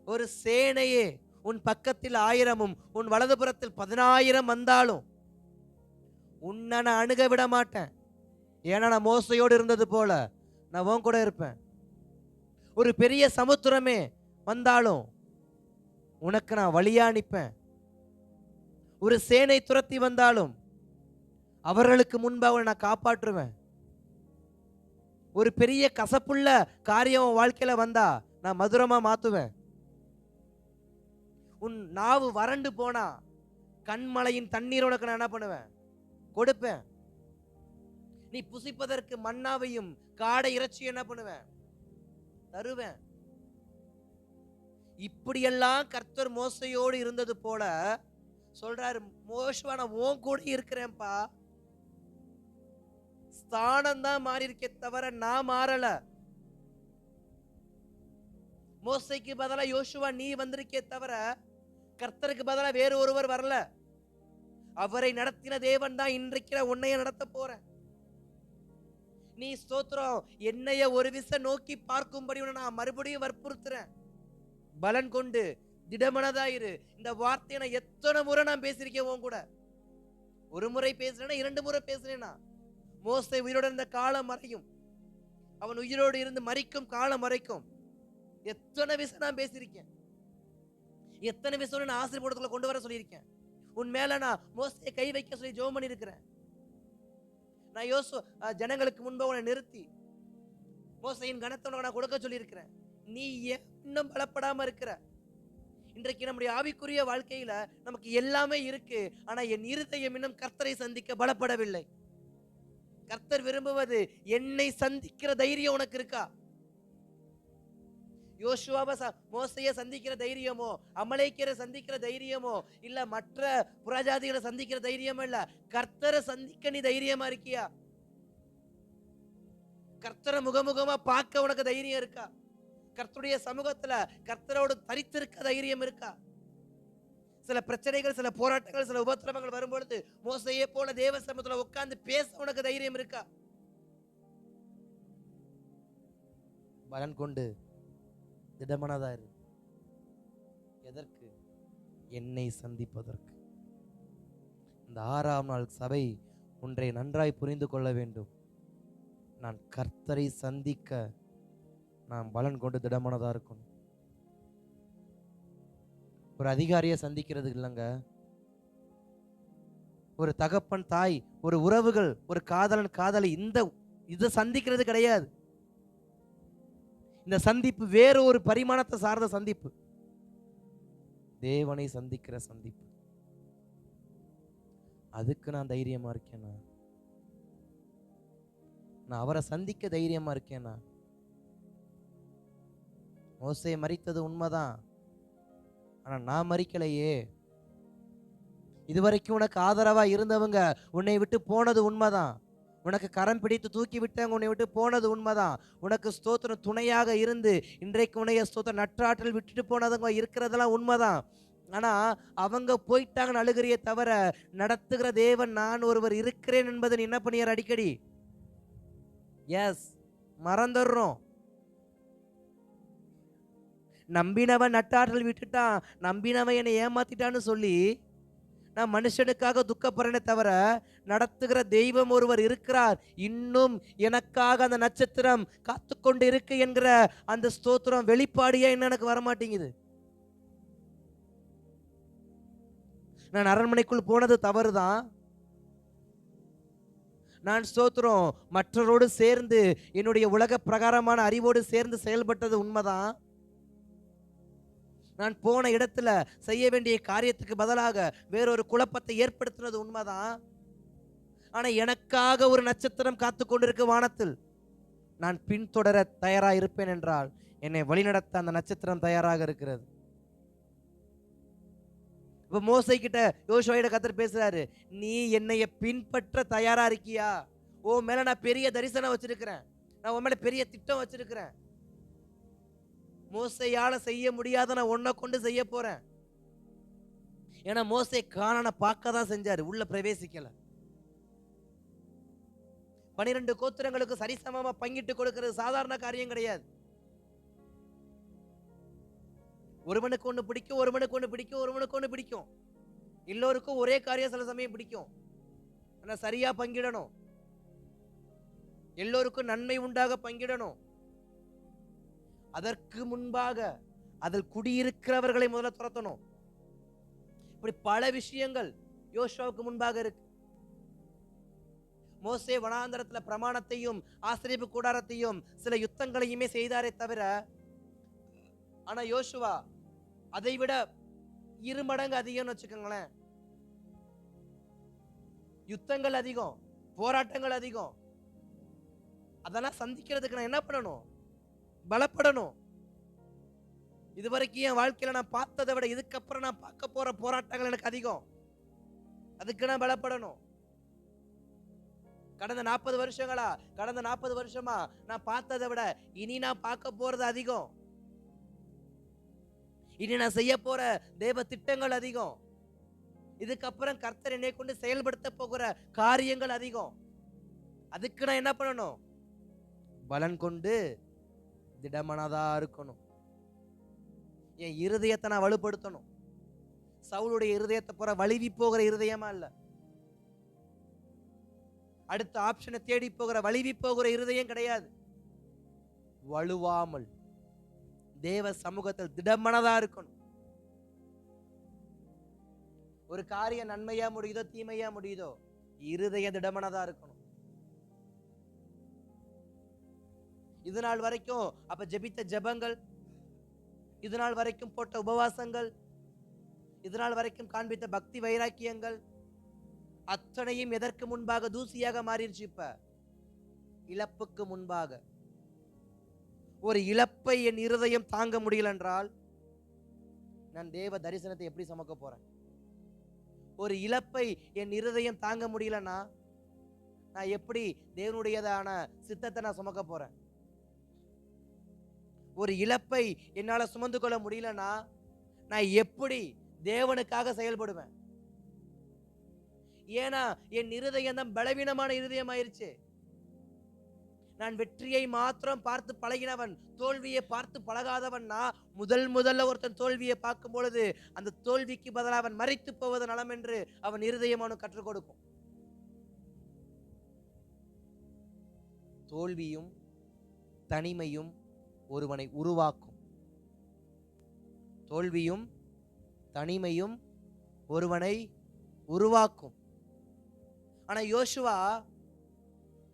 ஒரு சேனையே உன் பக்கத்தில் 1000 உன் வலதுபுறத்தில் 10,000 வந்தாலும் உன்னை நான் அணுக விட மாட்டேன். ஏன்னா நான் மோசையோடு இருந்தது போல நான் உன் கூட இருப்பேன். ஒரு பெரிய சமுத்திரமே வந்தாலும் உனக்கு நான் வழியா நிற்பேன். ஒரு சேனை துரத்தி வந்தாலும் அவர்களுக்கு முன்பாக நான் காப்பாற்றுவேன். ஒரு பெரிய கசப்புள்ள காரியம் வாழ்க்கையில வந்தா நான் மதுரமா மாத்துவேன். உன் நாவு வறண்டு போனா கண்மலையின் தண்ணீர் உனக்கு நான் என்ன பண்ணுவேன், கொடுப்பேன். நீ புசிப்பதற்கு மன்னாவையும் காடை இறைச்சி என்ன பண்ணுவேன், தருவேன். இப்படியெல்லாம் கர்த்தர் மோசையோடு இருந்தது போல சொல்றாரு, மோசவா நான் உன் கூட இருக்கிறேன்ப்பா. ஸ்தானம் தான் மாறி இருக்கே தவிர நான் மாறல. மோசைக்கு பதிலா யோசுவா நீ வந்திருக்கே தவிர கர்த்தருக்கு பதிலா வேறு ஒருவர் வரல. அவரை நடத்தின தேவன் தான் இன்றைக்கு உன்னைய நடத்த போறேன். நீ ஸ்தோத்திரம், என்னைய ஒரு விசை நோக்கி பார்க்கும்படி நான் மறுபடியும் வற்புறுத்துறேன். பலன் கொண்டு திடமனதாயிரு. இந்த வார்த்தையை நான் எத்தனை முறை நான் பேசியிருக்கேன் உன் கூட. ஒரு முறை பேசுறேன்னா 2 முறை பேசுறேன்னா. மோசே உயிரோடு இருந்த காலம் வரையும், அவன் உயிரோடு இருந்து மரிக்கும் காலம் வரைக்கும் எத்தனை விஷயம் நான் பேசியிருக்கேன். எத்தனை விஷயம் நான் ஆசீர்வாதத்துல கொண்டு வர சொல்லியிருக்கேன். உன் மேல நான் மோசையை கை வைக்க சொல்லி ஜெபம் பண்ணி இருக்கிறேன். நான் ஜனங்களுக்கு முன்பு உன்னை நிறுத்தி மோசையின் கனத்தை நான் கொடுக்க சொல்லி இருக்கிறேன். நீ இன்னும் பலப்படாம இருக்கிற. இன்றைக்கு நம்முடைய ஆவிக்குரிய வாழ்க்கையில நமக்கு எல்லாமே இருக்கு. ஆனா என் இருதயம் இன்னும் கர்த்தரை சந்திக்க பலப்படவில்லை. கர்த்தர் விரும்புவது என்னை சந்திக்கிற தைரியம் உனக்கு இருக்கா? யோசுவாவை மோசையை சந்திக்கிற தைரியமோ, அமலேக்கியரை சந்திக்கிற தைரியமோ, இல்ல மற்ற புறஜாதிகளை சந்திக்கிற தைரியமோ இல்ல, கர்த்தரை சந்திக்க நீ தைரியமா இருக்கியா? கர்த்தரை முகமுகமா பார்க்க உனக்கு தைரியம் இருக்கா? கர்த்தருடைய சமூகத்துல கர்த்தரோடு தரித்திருக்க தைரியம் இருக்கா? சில பிரச்சனைகள், சில போராட்டங்கள், சில உபத்திரவங்கள் வரும்பொழுது மோசையே போல தேவ சமூகத்துல உட்கார்ந்து பேச உனக்கு தைரியம் இருக்கா? பலன் கொண்டு திடமனதாரு. எதற்கு? என்னை சந்திப்பதற்கு. இந்த 6ஆம் நாள் சபை ஒன்றை நன்றாய் புரிந்து கொள்ள வேண்டும். நான் கர்த்தரை சந்திக்க நான் பலன் கொண்டு திடமனதா இருக்கணும். ஒரு அதிகாரியை சந்திக்கிறது இல்லைங்க. ஒரு தகப்பன் தாய், ஒரு உறவுகள், ஒரு காதலன் காதலி, இதை சந்திக்கிறது கிடையாது. இந்த சந்திப்பு வேற ஒரு பரிமாணத்தை சார்ந்த சந்திப்பு. தேவனை சந்திக்கிற சந்திப்பு. அதுக்கு நான் தைரியமா இருக்கேனா? நான் அவரை சந்திக்க தைரியமா இருக்கேனா? மோசே மரித்தது உண்மைதான், ஆனா நான் மரிக்கலையே. இதுவரைக்கும் உனக்கு ஆதரவா இருந்தவங்க உன்னை விட்டு போனது உண்மைதான். உனக்கு கரம் பிடித்து தூக்கி விட்டவங்க உன்னை விட்டு போனது உண்மைதான். உனக்கு ஸ்தோத்திரம் துணையாக இருந்து இன்றைக்கு உன்னைய ஸ்தோத்திரம் நற்றாற்றல் விட்டுட்டு போனதுங்க இருக்கிறதெல்லாம் உண்மைதான். ஆனா அவங்க போயிட்டாங்கன்னு அழுகிறியே தவிர நடத்துகிற தேவன் நான் ஒருவர் இருக்கிறேன் என்பதை என்ன பண்ணியார் அடிக்கடி? எஸ், மறந்துடுறோம். நம்பினவன் நட்டாற்றல் விட்டுட்டான், நம்பினவன் என்னை ஏமாத்திட்டான்னு சொல்லி நான் மனுஷனுக்காக துக்கப்படுறேனே தவிர நடத்துகிற தெய்வம் ஒருவர் இருக்கிறார், இன்னும் எனக்காக அந்த நட்சத்திரம் காத்துக்கொண்டு இருக்கு என்கிற அந்த ஸ்தோத்திரம் வெளிப்பாடியா என்ன எனக்கு வரமாட்டேங்குது. நான் அரண்மனைக்குள் போனது தவறுதான். நான் ஸ்தோத்திரம் மற்றவரோடு சேர்ந்து என்னுடைய உலக பிரகாரமான அறிவோடு சேர்ந்து செயல்பட்டது உண்மைதான். நான் போன இடத்துல செய்ய வேண்டிய காரியத்துக்கு பதிலாக வேறொரு குழப்பத்தை ஏற்படுத்தினது உண்மைதான். ஆனா எனக்காக ஒரு நட்சத்திரம் காத்து கொண்டிருக்கு வானத்தில். நான் பின்தொடர தயாராக இருப்பேன் என்றால் என்னை வழிநடத்த அந்த நட்சத்திரம் தயாராக இருக்கிறது. இப்ப மோசை கிட்ட யோசுவாவிட கர்த்தர் பேசுறாரு, நீ என்னைய பின்பற்ற தயாரா இருக்கியா? ஓ மேல நான் பெரிய தரிசனம் வச்சிருக்கிறேன், நான் உன் மேல பெரிய திட்டம் வச்சிருக்கிறேன். மோசையால செய்ய முடியாத நான் உன்னை கொண்டு செய்ய போறேன். ஏன்னா மோசே கானானை பார்க்க தான் செஞ்சாரு, உள்ள பிரவேசிக்கல. 12 கோத்திரங்களுக்கு சரிசமமா பங்கிட்டு கொடுக்கிறது சாதாரண காரியம் கிடையாது. ஒருவனுக்கு ஒண்ணு பிடிக்கும், ஒருவனுக்கு ஒண்ணு பிடிக்கும், ஒருவனுக்கு ஒண்ணு பிடிக்கும். எல்லோருக்கும் ஒரே காரியம் சில சமயம் பிடிக்கும். ஆனா சரியா பங்கிடணும். எல்லோருக்கும் நன்மை உண்டாக பங்கிடணும். அதற்கு முன்பாக அதில் குடியிருக்கிறவர்களை முதல்ல துரத்தணும். இப்படி பல விஷயங்கள் யோசுவாவுக்கு முன்பாக இருக்கு. மோசே வனாந்தரத்துல பிரமாணத்தையும் ஆசரிப்பு கூடாரத்தையும் சில யுத்தங்களையுமே செய்தாரே தவிர, ஆனா யோசுவா அதை விட 2 மடங்கு அதிகம்னு வச்சுக்கோங்களேன். யுத்தங்கள் அதிகம், போராட்டங்கள் அதிகம். அதெல்லாம் சந்திக்கிறதுக்கு நான் என்ன பண்ணணும்? பலப்படணும். இதுவரைக்கும் என் வாழ்க்கையில நான் பார்த்ததை விட இதுக்கப்புறம் நான் பார்க்க போற போராட்டங்கள் எனக்கு அதிகம். அதுக்கு நான் பலப்படணும். கடந்த 40 வருஷமா நான் பார்த்ததை விட இனி நான் பார்க்க போறது அதிகம். இனி நான் செய்ய போற தேவ திட்டங்கள் அதிகம். இதுக்கப்புறம் கர்த்தர் என்னை கொண்டு செயல்படுத்த போகிற காரியங்கள் அதிகம். அதுக்கு நான் என்ன பண்ணணும்? பலன் கொண்டு திடமனதா இருக்கணும். என் இருதயத்தை நான் வலுப்படுத்தணும். சவுலுடைய இருதயத்தை போற வலிவி போகிற இருதயமா இல்ல, அடுத்த ஆப்ஷனை தேடி போகிற வலிவி போகிற இருதயம் கிடையாது. வலுவாமல் தேவ சமூகத்தில் திடமனதா இருக்கணும். ஒரு காரியம் நன்மையா முடியுதோ தீமையா முடியுதோ, இருதயம் திடமனதா இருக்கணும். இது நாள் வரைக்கும் அப்ப ஜெபித்த ஜெபங்கள், இது நாள் வரைக்கும் போட்ட உபவாசங்கள், இது நாள் வரைக்கும் காண்பித்த பக்தி வைராக்கியங்கள் அத்தனையும் எதற்கு முன்பாக தூசியாக மாறிடுச்சு. இப்ப இழப்புக்கு முன்பாக. ஒரு இழப்பை என் இருதயம் தாங்க முடியல என்றால் நான் தேவ தரிசனத்தை எப்படி சுமக்க போறேன்? ஒரு இழப்பை என் இருதயம் தாங்க முடியலன்னா நான் எப்படி தேவனுடையதான சித்தத்தை நான் சுமக்க போறேன்? ஒரு இழப்பை என்னால சுமந்து கொள்ள முடியலன்னா நான் எப்படி தேவனுக்காக செயல்படுவேன்? ஏன்னா என் இருதயம் தான் பலவீனமான இருதயம் ஆயிருச்சு. நான் வெற்றியை மாத்திரம் பார்த்து பழகினவன், தோல்வியை பார்த்து பழகாதவன்னா முதல்ல ஒருத்தன் தோல்வியை பார்க்கும் பொழுது அந்த தோல்விக்கு பதிலாக அவன் மரித்து போவது நலம் என்று அவன் இருதயம் அவனுக்கு கற்றுக் கொடுக்கும். தோல்வியும் தனிமையும் ஒருவனை உருவாக்கும். தோல்வியும் தனிமையும் ஒருவனை உருவாக்கும். ஆனா யோசுவா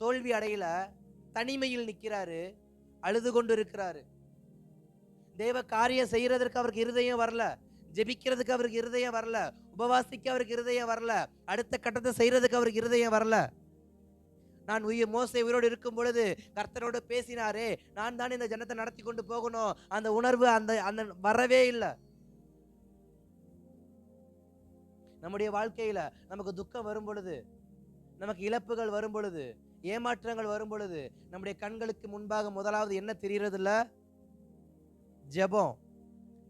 தோல்வி அடையல, தனிமையில் நிற்கிறாரு, அழுது கொண்டு இருக்கிறாரு. தேவ காரியம் செய்யறதற்கு அவருக்கு இருதயம் வரல, ஜெபிக்கிறதுக்கு அவருக்கு இருதயம் வரல, உபவாசிக்க அவருக்கு இருதயம் வரல, அடுத்த கட்டத்தை செய்யறதுக்கு அவருக்கு இருதயம் வரல. நான் மோசே உயிரோடு இருக்கும் பொழுது கர்த்தரோடு பேசினாரே, நான் தான் இந்த ஜனத்தை நடத்தி கொண்டு போகணும், அந்த உணர்வு அந்த வரவே இல்லை. நம்முடைய வாழ்க்கையில நமக்கு துக்கம் வரும் பொழுது, நமக்கு இழப்புகள் வரும் பொழுது, ஏமாற்றங்கள் வரும் பொழுது நம்முடைய கண்களுக்கு முன்பாக முதலாவது என்ன தெரிகிறது இல்ல? ஜெபம்,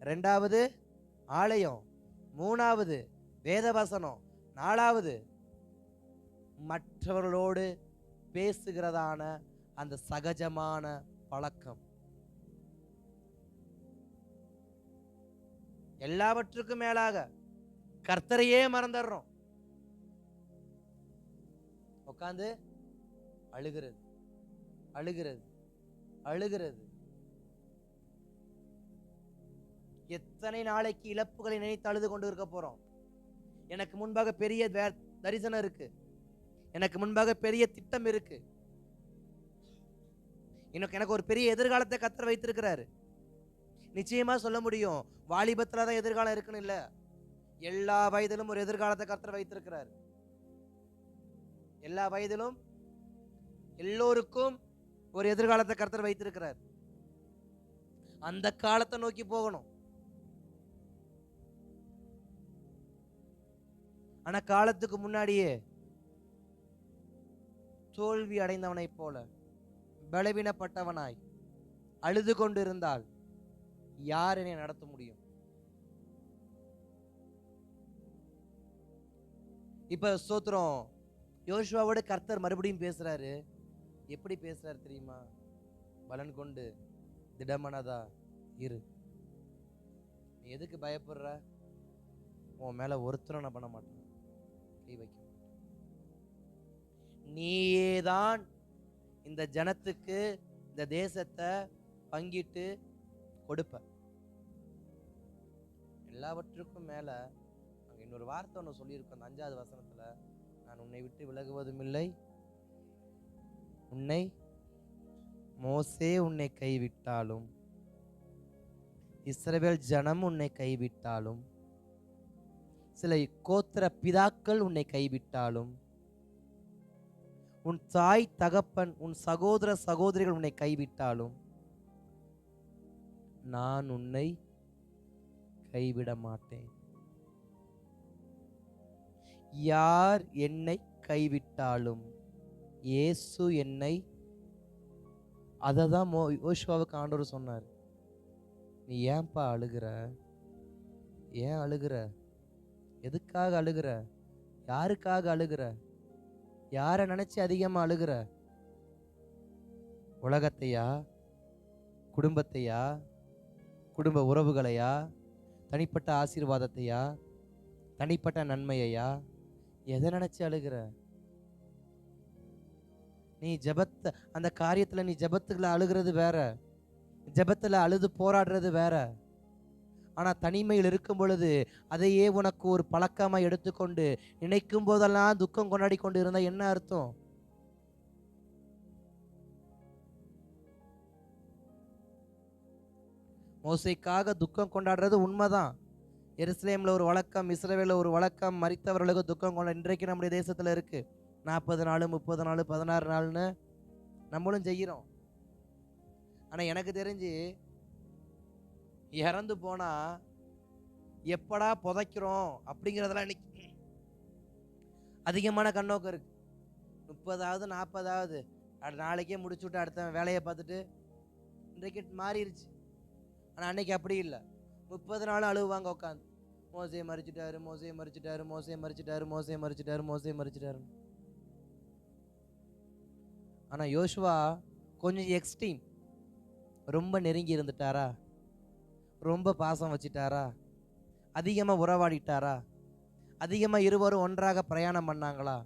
இரண்டாவது ஆலயம், மூணாவது வேதவசனம், நாலாவது மற்றவர்களோடு பேசுகிறதான அந்த சகஜமான பழக்கம். எல்லாவற்றுக்கும் மேலாக கர்த்தரையே மறந்துடுறோம். உட்காந்து அழுகிறது அழுகிறது அழுகிறது. எத்தனை நாளைக்கு இழப்புகளை நினைத்து அழுது கொண்டு இருக்க போறோம்? எனக்கு முன்பாக பெரிய தரிசனம் இருக்கு, எனக்கு முன்பாக பெரிய திட்டம் இருக்கு, எனக்கு ஒரு பெரிய எதிர்காலத்தை கர்த்தர் வைத்திருக்கிறாரு. நிச்சயமா சொல்ல முடியும், வாலிபத்துலதான் எதிர்காலம் இருக்குன்னு இல்ல, எல்லா வயதிலும் ஒரு எதிர்காலத்தை கர்த்தர் வைத்திருக்கிறார். எல்லா வயதிலும் எல்லோருக்கும் ஒரு எதிர்காலத்தை கர்த்தர் வைத்திருக்கிறார். அந்த காலத்தை நோக்கி போகணும். ஆனா காலத்துக்கு முன்னாடியே தோல்வி அடைந்தவனை போல பலவீனப்பட்டவனாய் அழுது கொண்டு இருந்தால் யார் என்னை நடத்த முடியும்? இப்ப ஸ்தோத்திரம், யோசுவாவோட கர்த்தர் மறுபடியும் பேசுறாரு. எப்படி பேசுறாரு தெரியுமா? பலன் கொண்டு திடமனதா இரு. நீ எதுக்கு பயப்படுற? உன் மேல ஒருத்தரும் நான் பண்ண மாட்டேன், கை வைக்க மாட்டேன். நீயேதான் இந்த ஜனத்துக்கு இந்த தேசத்தை பங்கிட்டு கொடுப்ப. எல்லாவற்றுக்கும் மேல இன்னொரு வார்த்தை ஒன்று சொல்லியிருக்கோம், அந்த 5வது வசனத்துல, நான் உன்னை விட்டு விலகுவதும் இல்லை, உன்னை மோசே உன்னை கைவிட்டாலும், இஸ்ரவேல் ஜனம் உன்னை கைவிட்டாலும், சில கோத்திர பிதாக்கள் உன்னை கைவிட்டாலும், உன் தாய் தகப்பன் உன் சகோதர சகோதரிகள் உன்னை கைவிட்டாலும், நான் உன்னை கைவிட மாட்டேன். யார் என்னை கைவிட்டாலும் இயேசு என்னை, அதை தான் யோசுவாவுக்கு ஆண்டவர் சொன்னார். நீ ஏன்பா அழுகிற? ஏன் அழுகிற? எதுக்காக அழுகிற? யாருக்காக அழுகிற? யாரை நினைச்சு அதிகமா அழுகிற? உலகத்தையா? குடும்பத்தையா? குடும்ப உறவுகளையா? தனிப்பட்ட ஆசீர்வாதத்தையா? தனிப்பட்ட நன்மையையா? எதை நினைச்சு அழுகிற? நீ ஜெபத்தை, அந்த காரியத்துல நீ ஜெபத்துக்குள்ள அழுகிறது வேற, ஜெபத்துல அழுது போராடுறது வேற. ஆனா தனிமையில் இருக்கும் பொழுது அதையே உனக்கு ஒரு பழக்கமா எடுத்துக்கொண்டு நினைக்கும் போதெல்லாம் துக்கம் கொண்டாடி கொண்டு இருந்தா என்ன அர்த்தம்? மோசேக்காக துக்கம் கொண்டாடுறது உண்மைதான். எருசலேம்ல ஒரு வழக்கம், இஸ்ரவேல்ல ஒரு வழக்கம், மரித்தவர்களுக்கு துக்கம் கொண்டாட இன்றைக்கு நம்முடைய தேசத்துல இருக்கு. 40 நாள், 30 நாள், 16 நாள்னு நம்மளும் செய்கிறோம். ஆனா எனக்கு தெரிஞ்சு இறந்து போனா எப்படா புதைக்கிறோம் அப்படிங்கிறதெல்லாம் இன்னைக்கு அதிகமான கண்ணோக்கம் இருக்கு. 30வது 40வது நாளைக்கே முடிச்சு விட்டு அடுத்த வேலையை பார்த்துட்டு இன்றைக்கு மாறிடுச்சு. ஆனா அன்னைக்கு அப்படி இல்லை. 30 நாளும் அழுவாங்க உட்காந்து, மோசே மறிச்சிட்டாரு, மோசே மறிச்சிட்டாரு, மோசே மறிச்சிட்டாரு, மோசே மறிச்சிட்டாரு, மோசே மறிச்சிட்டாரு. ஆனா யோசுவா கொஞ்சம் எக்ஸ்ட்ரீம். ரொம்ப நெருங்கி இருந்துட்டாரா? ரொம்ப பாசம் வச்சிட்டாரா? அதிகமா உறவாடிட்டாரா? அதிகமா இருவரும் ஒன்றாக பிரயாணம் பண்ணாங்களா?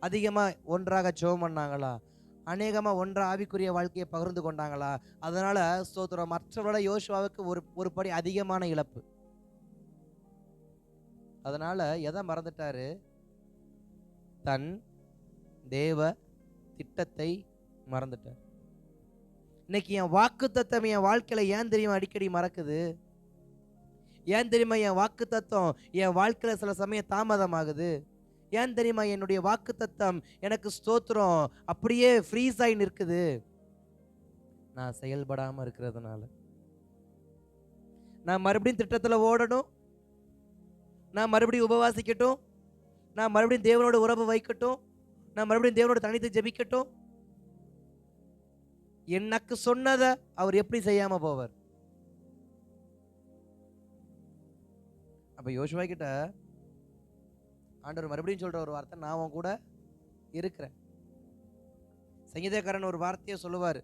அதிகமா ஒன்றாக ஜெபம் பண்ணாங்களா? அநேகமா ஒன்றா ஆவிக்குரிய வாழ்க்கையை பகிர்ந்து கொண்டாங்களா? அதனால ஸ்தோத்திரம், மற்றவரோட யோசுவாவுக்கு ஒரு படி அதிகமான இழப்பு. அதனால எதை மறந்துட்டாரு? தன் தேவ திட்டத்தை மறந்துட்டார். இன்னைக்கு என் வாக்குத்தத்தம் என் வாழ்க்கையில ஏன் தெரியுமா அடிக்கடி மறக்குது? ஏன் தெரியுமா என் வாக்குத்தத்தம் என் வாழ்க்கையில சில சமயம் தாமதமாகுது? ஏன் தெரியுமா என்னுடைய வாக்குத்தத்தம் எனக்கு ஸ்தோத்திரம் அப்படியே ஃப்ரீஸ் ஆகி நிற்குது? நான் செயல்படாம இருக்கிறதுனால. நான் மறுபடியும் திட்டத்துல ஓடணும், நான் மறுபடியும் உபவாசிக்கட்டும், நான் மறுபடியும் தேவனோட உறவு வைக்கட்டும், நான் மறுபடியும் தேவனோட தனித்து ஜெபிக்கட்டும். எனக்கு சொன்னதை அவர் எப்படி செய்யாம போவார்? அப்ப யோசுவா கிட்ட ஆண்டவர் மறுபடியும் சொல்ற ஒரு வார்த்தை, நான் உன் கூட இருக்கிறேன். சங்கீதக்காரன் ஒரு வார்த்தையை சொல்லுவார்,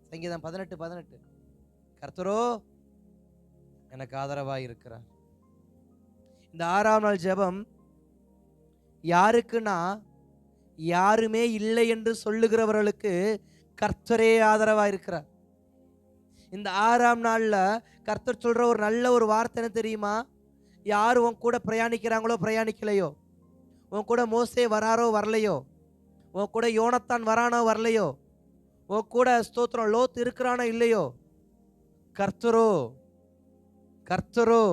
சங்கீதம் 18:18, கர்த்தரோ எனக்கு ஆதரவா இருக்கிறார். இந்த 6ஆம் நாள் ஜெபம் யாருக்குன்னா, யாருமே இல்லை என்று சொல்லுகிறவர்களுக்கு கர்த்தரே ஆதரவா இருக்கிறார். இந்த 6ஆம் நாள்ல கர்த்தர் சொல்ற ஒரு நல்ல ஒரு வார்த்தை என்ன தெரியுமா? யார் உன் கூட பிரயாணிக்கிறாங்களோ பிரயாணிக்கலையோ, உன் கூட மோசே வராரோ வரலையோ, உன் கூட யோனத்தான் வரானோ வரலையோ, உன் கூட ஸ்தோத்திரம் லோத் இருக்கிறானோ இல்லையோ, கர்த்தரோ கர்த்தரோ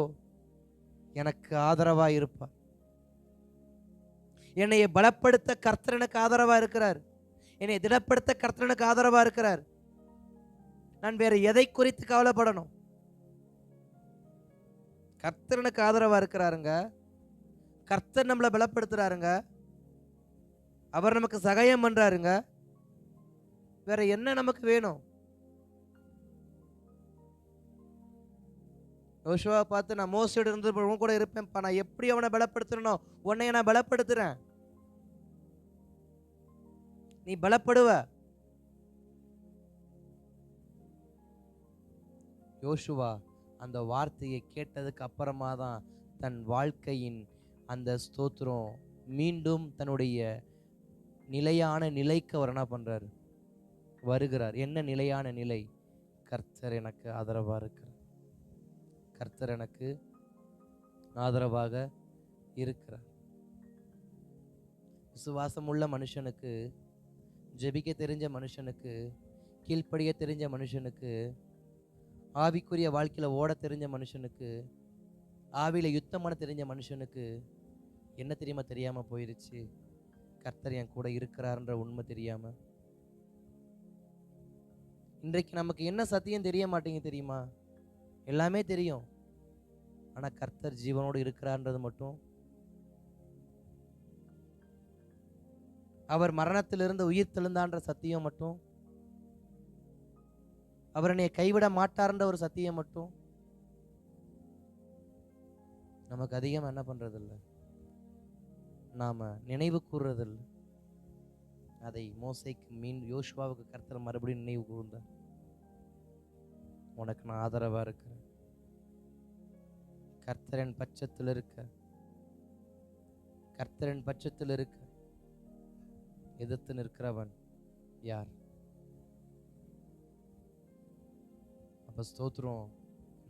எனக்கு ஆதரவா இருப்பார். என்னைய பலப்படுத்த கர்த்தர் எனக்கு ஆதரவா இருக்கிறார். என்னை திடப்படுத்த கர்த்தர் எனக்கு ஆதரவா இருக்கிறார். நான் வேற எதை குறித்து கவலைப்படணும்? கர்த்தர் எனக்கு ஆதரவா இருக்கிறாருங்க. கர்த்தர் நம்மளை பலப்படுத்துறாருங்க. அவர் நமக்கு சகாயம் பண்றாருங்க. வேற என்ன நமக்கு வேணும்? யோசுவா பார்த்து, நான் மோசோடு இருந்து உன் கூட இருப்பேன்ப்பா, நான் எப்படி அவனை பலப்படுத்தணும், உன்னைய நான் பலப்படுத்துறேன், நீ பலப்படுவ. யோசுவா அந்த வார்த்தையை கேட்டதுக்கு அப்புறமா தான் தன் வாழ்க்கையின் அந்த ஸ்தோத்திரம் மீண்டும் தன்னுடைய நிலையான நிலைக்கு அவர் என்ன பண்றாரு? வருகிறார். என்ன நிலையான நிலை? கர்த்தர் எனக்கு ஆதரவா இருக்கிறார், கர்த்தர் எனக்கு ஆதரவாக இருக்கிறார். விசுவாசமுள்ள மனுஷனுக்கு, ஜெபிக்க தெரிஞ்ச மனுஷனுக்கு, கீழ்ப்படிய தெரிஞ்ச மனுஷனுக்கு, ஆவிக்குரிய வாழ்க்கையில ஓட தெரிஞ்ச மனுஷனுக்கு, ஆவியில யுத்தம் பண்ண தெரிஞ்ச மனுஷனுக்கு என்ன தெரியுமா தெரியாம போயிருச்சு? கர்த்தர் என் கூட இருக்கிறார்ன்ற உண்மை தெரியாம. இன்றைக்கு நமக்கு என்ன சத்தியம் தெரிய மாட்டேங்குது தெரியுமா? எல்லாமே தெரியும். ஆனா கர்த்தர் ஜீவனோடு இருக்கிறார்ன்றது மட்டும், அவர் மரணத்திலிருந்து உயிர் தெழுந்தான்ற சத்தியம் மட்டும், அவர் என்னை கைவிட மாட்டார்ன்ற ஒரு சத்தியம் மட்டும் நமக்கு அதிகம் என்ன பண்றதில்லை, நாம நினைவு கூறுறதில்லை. அதை மோசேக்கு யோசுவாவுக்கு கர்த்தர் மறுபடியும் நினைவு கூர்ந்தார். உனக்கு நான் ஆதரவா இருக்கிறேன், கர்த்தரின் பட்சத்தில் இருக்க, கர்த்தரின் பட்சத்தில் இருக்க எதிர்த்து நிற்கிறவன் யார்? அப்ப ஸ்தோத்திரம்,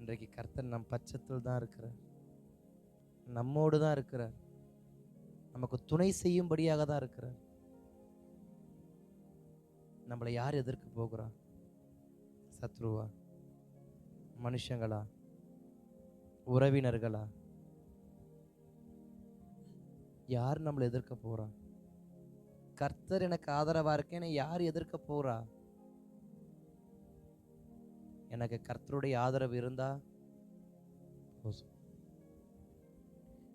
இன்றைக்கு கர்த்தர் நம் பட்சத்தில் தான் இருக்கிறார், நம்மோடு தான் இருக்கிறார், நமக்கு துணை செய்யும்படியாக தான் இருக்கிறார். நம்மளை யார் எதிர்க்க போகிறா? சத்ருவா? மனுஷங்களா? உறவினர்களா? யார் நம்மளை எதிர்க்க போறா? கர்த்தர் எனக்கு ஆதரவா இருக்கேன்னு யார் எதிர்க்க போறா? எனக்கு கர்த்தருடைய ஆதரவு இருந்தா போதும்.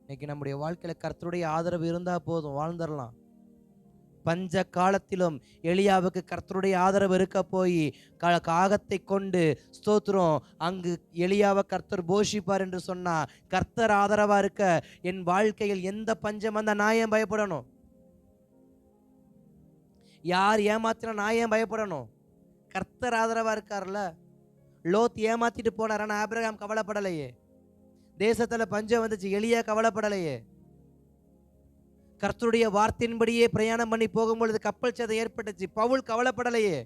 இன்னைக்கு நம்முடைய வாழ்க்கையில கர்த்தருடைய ஆதரவு இருந்தா போதும், வாழ்ந்துடலாம். பஞ்ச காலத்திலும் எலியாவுக்கு கர்த்தருடைய ஆதரவு இருக்க போய் காகத்தை கொண்டு ஸ்தோத்திரம் அங்கு எலியாவை கர்த்தர் போஷிப்பார் என்று சொன்னா, கர்த்தர் ஆதரவா இருக்க என் வாழ்க்கையில் எந்த பஞ்சம் வந்தா நான் ஏன் பயப்படணும்? யார் ஏமாத்தினா நான் ஏன் பயப்படணும்? கர்த்தர் ஆதரவா இருக்கார்ல. லோத் ஏமாத்திட்டு போனார், ஆனா ஆபிரகாம் கவலைப்படலையே. தேசத்துல பஞ்சம் வந்துச்சு, எலியா கவலைப்படலையே. கர்த்தருடைய வார்த்தையின்படியே பிரயாணம் பண்ணி போகும்பொழுது கப்பல் சேதம் ஏற்பட்டுச்சு, பவுல் கவலைப்படலையே.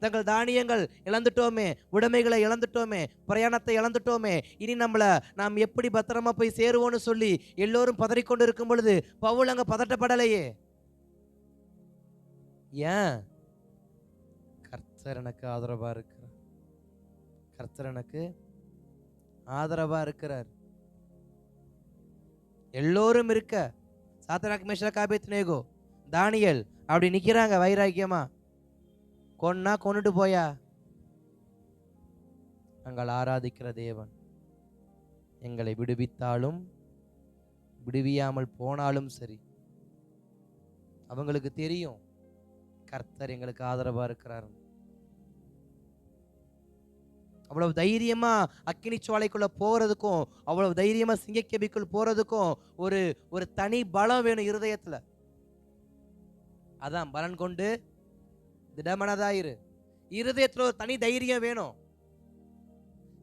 தங்கள் தானியங்கள் இழந்துட்டோமே, உடைமைகளை இழந்துட்டோமே, பிரயாணத்தை இழந்துட்டோமே, இனி நாம் எப்படி பத்திரமா போய் சேருவோம்னு சொல்லி எல்லோரும் பதறிக்கொண்டு இருக்கும் பொழுது பவுல் அங்க பதட்டப்படலையே. ஏன்? கர்த்தர் எனக்கு ஆதரவா இருக்கிறார், கர்த்தர் எனக்கு ஆதரவா இருக்கிறார். எல்லோரும் இருக்க, சாத்ராக் மேஷாக் ஆபேத்நேகோ தானியேல் அப்படி நிக்கிறாங்க வைராக்கியமா. கொன்னா கொன்னுட்டு போயா, நாங்கள் ஆராதிக்கிற தேவன் எங்களை விடுவித்தாலும் விடுவியாமல் போனாலும் சரி, அவங்களுக்கு தெரியும் கர்த்தர் எங்களுக்கு ஆதரவா இருக்கிறார். அவ்வளவு தைரியமா அக்கினி சோலைக்குள்ள போறதுக்கும், அவ்வளவு தைரியமா சிங்கக்கெபிக்குள் போறதுக்கும் ஒரு தனி பலம் வேணும் இருதயத்துல. அதான் பலன் கொண்டு திடமனதாயிரு. இருதயத்துல ஒரு தனி தைரியம் வேணும்.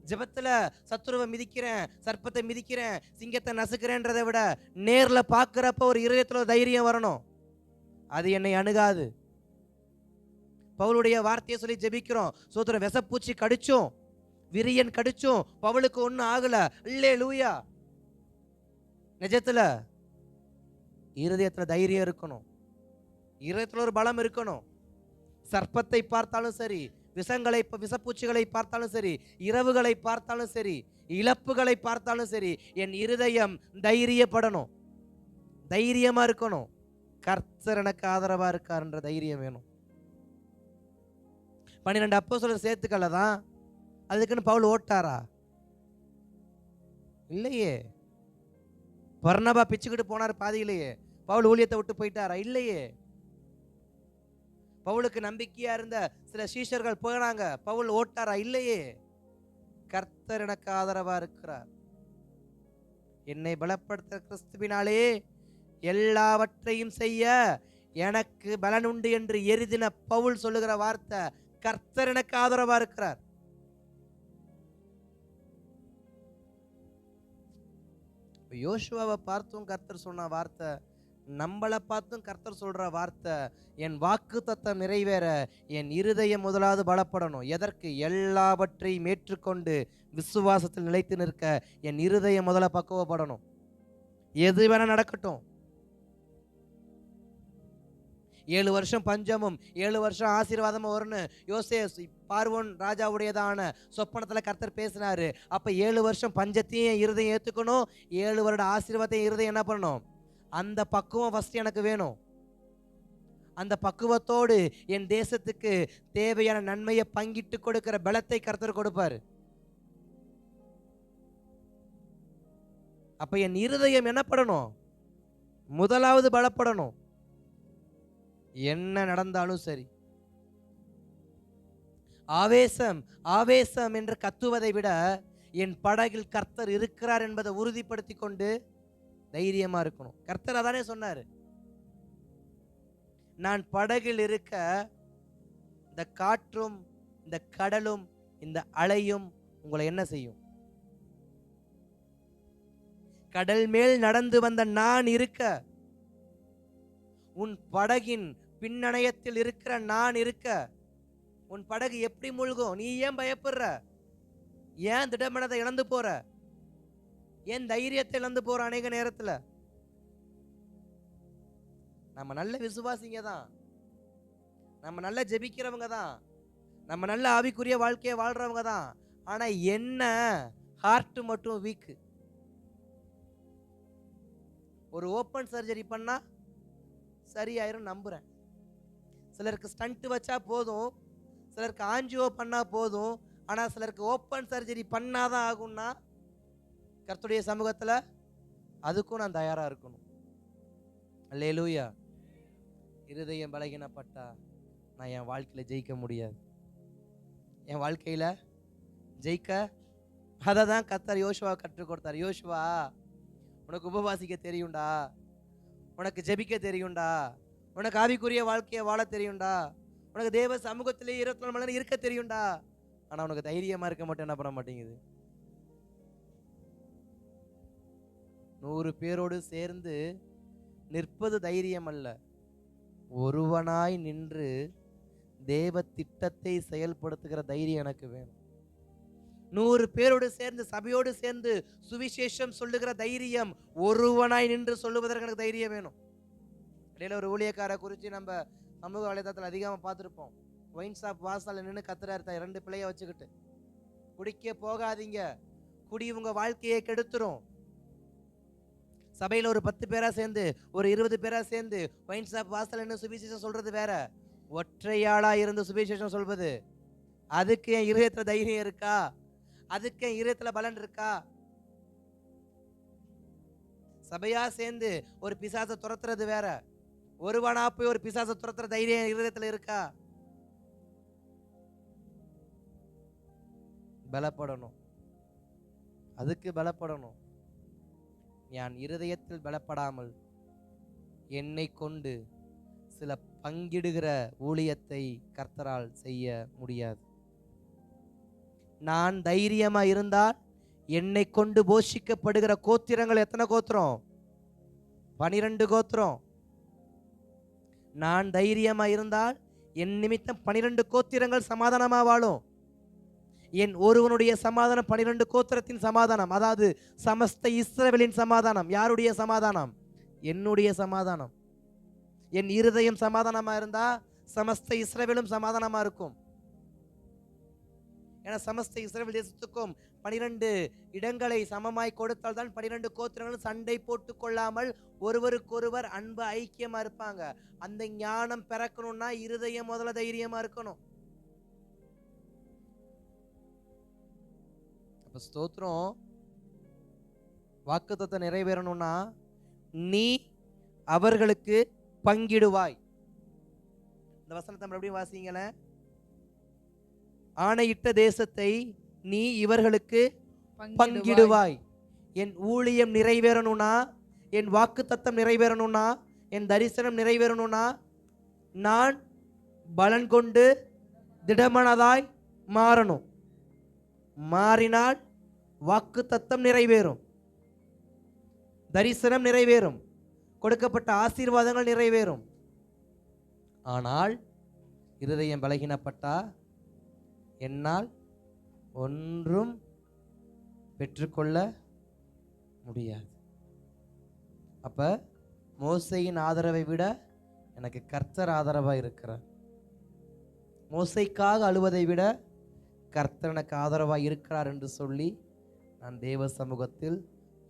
ஜெபத்துல சத்துருவை மிதிக்கிறேன், சர்ப்பத்தை மிதிக்கிறேன், சிங்கத்தை நசுக்கிறேன்றதை விட நேர்ல பாக்குறப்ப ஒரு இருதயத்துல ஒரு தைரியம் வரணும். அது என்னை அணுகாது. பவுலுடைய வார்த்தையை சொல்லி ஜெபிக்கிறோம். சோதர விஷப்பூச்சி கடிச்சும் விரியன் கடிச்சும் பவுலுக்கு ஒன்னும் ஆகல. அல்லேலூயா. நிஜத்துல இருதயத்துல தைரியம் இருக்கணும், இருதயத்துல ஒரு பலம் இருக்கணும். சர்ப்பத்தை பார்த்தாலும் சரி, விஷப்பூச்சிகளை பார்த்தாலும் சரி, இரவுகளை பார்த்தாலும் சரி, இழப்புகளை பார்த்தாலும் சரி, என் இருதயம் தைரியப்படணும், தைரியமா இருக்கணும். கர்த்தர் எனக்கு ஆதரவா இருக்காருன்ற தைரியம் வேணும். 12 அப்போஸ்தலர் சேர்த்துக்கல தான் அதுக்குன்னு பவுல் ஓட்டாரா? இல்லையே. பர்னபா பிச்சுக்கிட்டு போனார் பாதியிலேயே. பவுல் ஊழியத்தை விட்டு போயிட்டாரா? இல்லையே. பவுலுக்கு நம்பிக்கையா இருந்த சில சீஷர்கள் போனாங்க, பவுல் ஓட்டாரா? இல்லையே. கர்த்தர் எனக்கு ஆதரவா இருக்கிறார். என்னை பலப்படுத்த கிறிஸ்துவினாலே எல்லாவற்றையும் செய்ய எனக்கு பலன் உண்டு என்று எரிதின பவுல் சொல்லுகிற வார்த்தை, கர்த்தர் எனக்கு ஆதரவா இருக்கிறார். யோசுவாவை பார்த்தும் கர்த்தர் சொன்ன வார்த்தை, நம்மளை பார்த்தும் கர்த்தர் சொல்ற வார்த்தை, என் வாக்கு தத்தம் நிறைவேற என் இருதயம் முதலாவது பலப்படணும். எதற்கு? எல்லாவற்றையும் ஏற்றுக்கொண்டு விசுவாசத்தில் நிலைத்து நிற்க என் இருதயம் முதல்ல பக்குவப்படணும். எது வேணா நடக்கட்டும். 7 வருஷம் பஞ்சமும் 7 வருஷம் ஆசீர்வாதமும் வரும்னு யோசேப் பார்வோன் ராஜாவுடையதான சொப்பனத்துல கர்த்தர் பேசினாரு. அப்ப 7 வருஷம் பஞ்சத்தையும் இருதயம் ஏத்துக்கணும், 7 வருட ஆசீர்வாதத்தையும் இருதயம் என்ன பண்ணணும்? அந்த பக்குவம் ஃபர்ஸ்ட் எனக்கு வேணும். அந்த பக்குவத்தோடு என் தேசத்துக்கு தேவையான நன்மையை பங்கிட்டு கொடுக்கிற பலத்தை கர்த்தர் கொடுப்பாரு. அப்ப என் இருதயம் என்ன படணும்? முதலாவது பலப்படணும். என்ன நடந்தாலும் சரி. ஆவேசம் ஆவேசம் என்று கத்துவதை விட என் படகில் கர்த்தர் இருக்கிறார் என்பதை உறுதிப்படுத்திக் கொண்டு தைரியமா இருக்கணும். கர்த்தர் அதானே சொன்னாரு, நான் படகில் இருக்க இந்த காற்றும் இந்த கடலும் இந்த அலையும் உங்களை என்ன செய்யும்? கடல் மேல் நடந்து வந்த நான் இருக்க, உன் படகின் பின்னணையத்தில் இருக்கிற நான் இருக்க, உன் படகு எப்படி மூழ்கும்? நீ ஏன் பயப்படுற? ஏன் திடமனதை இழந்து போற? ஏன் தைரியத்தை இழந்து போற? அநேக நேரத்துல நம்ம நல்ல விசுவாசிங்க தான், நம்ம நல்ல ஜெபிக்கிறவங்க தான், நம்ம நல்ல ஆவிக்குரிய வாழ்க்கையை வாழ்றவங்க தான். ஆனா என்ன ஹார்ட் மட்டும் வீக்கு. ஒரு ஓப்பன் சர்ஜரி பண்ணா சரியாயிரும் நம்புறேன். சிலருக்கு ஸ்டண்ட் வச்சா போதும், சிலருக்கு ஆஞ்சியோ பண்ணா போதும். ஆனா சிலருக்கு ஓப்பன் சர்ஜரி பண்ணாதான் ஆகும்னா கர்த்தருடைய சமூகத்துல அதுக்கும் நான் தயாரா இருக்கணும். அல்லேலூயா. இருதயம் பலகீனப்பட்டா நான் என் வாழ்க்கையில ஜெயிக்க முடியாது. என் வாழ்க்கையில ஜெயிக்க அதை தான் கர்த்தர் யோசுவா கற்றுக் கொடுத்தார். யோசுவா, உனக்கு உபவாசிக்க தெரியும்டா, உனக்கு ஜெபிக்க தெரியும்டா, உனக்கு ஆவிக்குரிய வாழ்க்கையை வாழ தெரியும்டா, உனக்கு தேவ சமூகத்திலே 24 மணி நேரம் இருக்க தெரியும்டா. ஆனா உனக்கு தைரியமா இருக்க மட்டும் என்ன பண்ண மாட்டேங்குது? 100 பேரோடு சேர்ந்து நிற்பது தைரியம் அல்ல, ஒருவனாய் நின்று தேவ திட்டத்தை செயல்படுத்துகிற தைரியம் எனக்கு வேணும். 100 பேரோடு சேர்ந்து சபையோடு சேர்ந்து சுவிசேஷம் சொல்லுகிற தைரியம், ஒருவனாய் நின்று சொல்லுவதற்கு எனக்கு தைரியம் வேணும். இடையில ஒரு ஊழியக்கார குறித்து நம்ம சமூக வலைதளத்தில் அதிகமாக பார்த்துருப்போம். ஒயின் ஷாப் வாசல்ல நின்று கத்துறாரு 2 பிள்ளைய வச்சுக்கிட்டு, குடிக்க போகாதீங்க, குடி உங்க வாழ்க்கையை கெடுத்துரும். சபையில் ஒரு 10 பேரா சேர்ந்து ஒரு 20 பேரா சேர்ந்து ஒயின் ஷாப் வாசல் நின்று சுவிசேஷம் சொல்றது வேற, ஒற்றையாளா இருந்து சுவிசேஷம் சொல்வது. அதுக்கு என் இருதயத்துல தைரியம் இருக்கா? அதுக்கு என் இருதயத்துல பலன் இருக்கா? சபையா சேர்ந்து ஒரு பிசாசை துரத்துறது வேற, ஒருவனா போய் ஒரு பிசாசை துரத்துற தைரியம் இருதயத்துல இருக்கா? பலப்படணும், அதுக்கு பலப்படணும். நான் இருதயத்தில் பலப்படாமல் என்னை கொண்டு சில பங்கிடுகிற ஊழியத்தை கர்த்தரால் செய்ய முடியாது. நான் தைரியமா இருந்தால் என்னை கொண்டு போஷிக்கப்படுகிற கோத்திரங்கள் எத்தனை கோத்திரம்? 12 கோத்திரம். நான் தைரியமா இருந்தால் என் நிமித்தம் 12 கோத்திரங்கள் சமாதானமா வாழும். என் ஒருவனுடைய சமாதானம் 12 கோத்திரத்தின் சமாதானம், அதாவது சமஸ்த இஸ்ரவேலின் சமாதானம். யாருடைய சமாதானம்? என்னுடைய சமாதானம். என் இருதயம் சமாதானமா இருந்தா சமஸ்த இஸ்ரவேலும் சமாதானமா இருக்கும். ஏன்னா சமஸ்த இஸ்ரவேல் தேசத்துக்கும் 12 இடங்களை சமமாய் கொடுத்தால் தான் 12 கோத்திரங்களும் சண்டை போட்டு கொள்ளாமல் ஒருவருக்கொருவர் அன்பு ஐக்கியமா இருப்பாங்க. அந்த ஞானம் பிறக்கணும்னா இருதயம் முதல்ல தைரியமா இருக்கணும். அப்ப ஸ்தோத்திரம், வாக்குத்தத்தத்தை நிறைவேறணும்னா நீ அவர்களுக்கு பங்கிடுவாய். இந்த வசனத்தை நம்ம எப்படி வாசிங்களேன்? ஆணையிட்ட தேசத்தை நீ இவர்களுக்கு பங்கிடுவாய். என் ஊழியம் நிறைவேறணும்னா, என் வாக்குத்தத்தம் நிறைவேறணும்னா, என் தரிசனம் நிறைவேறணும்னா நான் பலன் கொண்டு திடமனதாய் மாறணும். மாறினால் வாக்குத்தத்தம் நிறைவேறும், தரிசனம் நிறைவேறும், கொடுக்கப்பட்ட ஆசீர்வாதங்கள் நிறைவேறும். ஆனால் இருதயம் பலகீனப்பட்டா என்னால் ஒன்றும் பெற்றுக்கொள்ள முடியாது. அப்ப மோசேயின் ஆதரவை விட எனக்கு கர்த்தர் ஆதரவாக இருக்கிறார். மோசேக்காக அழுவதை விட கர்த்தர் எனக்கு ஆதரவாக இருக்கிறார் என்று சொல்லி நான் தேவ சமூகத்தில்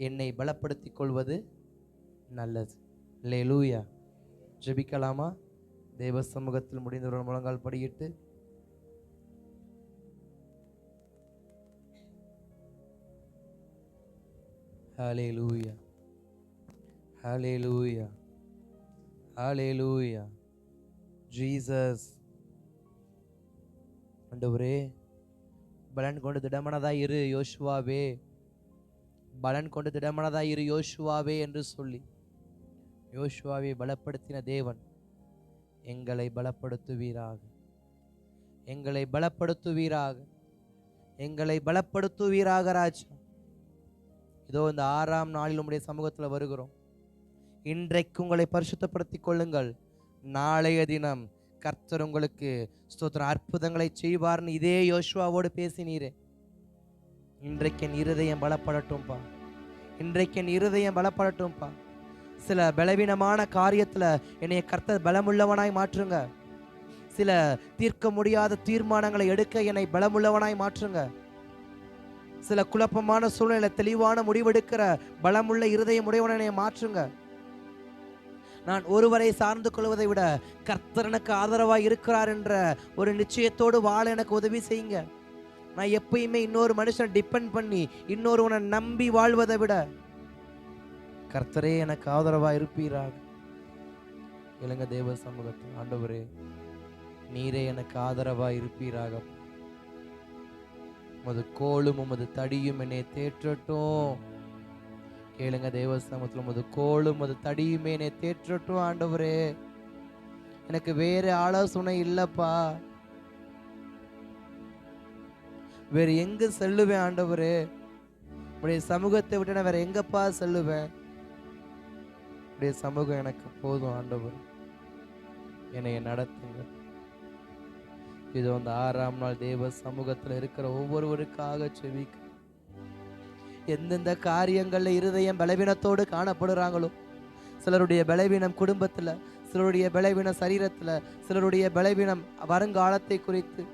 என்னை பலப்படுத்திக் கொள்வது நல்லது. அல்லேலூயா. ஜெபிக்கலாமா? தேவ சமூகத்தில் முடிந்தவர்கள் முழங்கால் படியிட்டு ஹல்லேலூயா, ஹல்லேலூயா, ஹல்லேலூயா. ஜீசஸ். ஆண்டவரே, பலன் கொண்டு திடமனதாய் இரு யோசுவாவே, பலன் கொண்டு திடமனதாய் இரு யோசுவாவே என்று சொல்லி யோசுவாவை பலப்படுத்தின தேவன் எங்களை பலப்படுத்துவீராக, எங்களை பலப்படுத்துவீராக, எங்களை பலப்படுத்துவீராக ராஜா. இதோ இந்த 6ஆம் நாளில் உம்முடைய சமூகத்தில் வருகிறோம். இன்றைக்கு உங்களை பரிசுத்தப்படுத்திக் கொள்ளுங்கள். நாளைய தினம் கர்த்தர் உங்களுக்கு ஸ்தோத்திரம் அற்புதங்களை செய்வார்னு இதே யோசுவாவோடு பேசினீரே. இன்றைக்கு என் இருதயம் பலப்படட்டும்பா, இன்றைக்கு என் இருதயம் பலப்படட்டும்பா. சில பலவீனமான காரியத்துல என்னைய கர்த்தர் பலமுள்ளவனாய் மாற்றுங்க. சில தீர்க்க முடியாத தீர்மானங்களை எடுக்க என்னை பலமுள்ளவனாய் மாற்றுங்க. சில குழப்பமான சூழ்நிலை தெளிவான முடிவெடுக்கிற பலமுள்ள இருதயம் உடையவனை மாற்றுங்க. நான் ஒருவரை சார்ந்து கொள்வதை விட கர்த்தர் எனக்கு ஆதரவாய் இருக்கிறார் என்ற ஒரு நிச்சயத்தோடு வாழ எனக்கு உதவி செய்யுங்க. நான் எப்பயுமே இன்னொரு மனுஷனை டிபெண்ட் பண்ணி இன்னொருவனை நம்பி வாழ்வதை விட கர்த்தரே எனக்கு ஆதரவாய் இருப்பீராக. இளங்க தேவ சமூகத்தில் ஆண்டவரே, நீரே எனக்கு ஆதரவாய் இருப்பீராக. உமது கோலும் உமது தடியும் என்னை தேற்றட்டும். கேளுங்க தேவ சமூகத்தில், உமது கோலும் உமது தடியுமே என்னை தேற்றட்டும். ஆண்டவரே, எனக்கு வேற ஆலோசனை இல்லப்பா, வேற எங்க செல்லுவேன் ஆண்டவரே? உடைய சமூகத்தை விட்டு நான் வேற எங்கப்பா செல்லுவேன்? உடைய சமூகம் எனக்கு போதும் ஆண்டவர், என்னை நடத்துங்க. இது அந்த 6ஆம் நாள் தேவ சமூகத்தில் இருக்கிற ஒவ்வொருவருக்காக செவிக்க, எந்தெந்த காரியங்கள்ல இருதயம் பலவீனத்தோடு காணப்படுறாங்களோ, சிலருடைய பலவீனம் குடும்பத்துல, சிலருடைய பலவீனம் சரீரத்துல, சிலருடைய பலவீனம் வருங்காலத்தை குறித்து,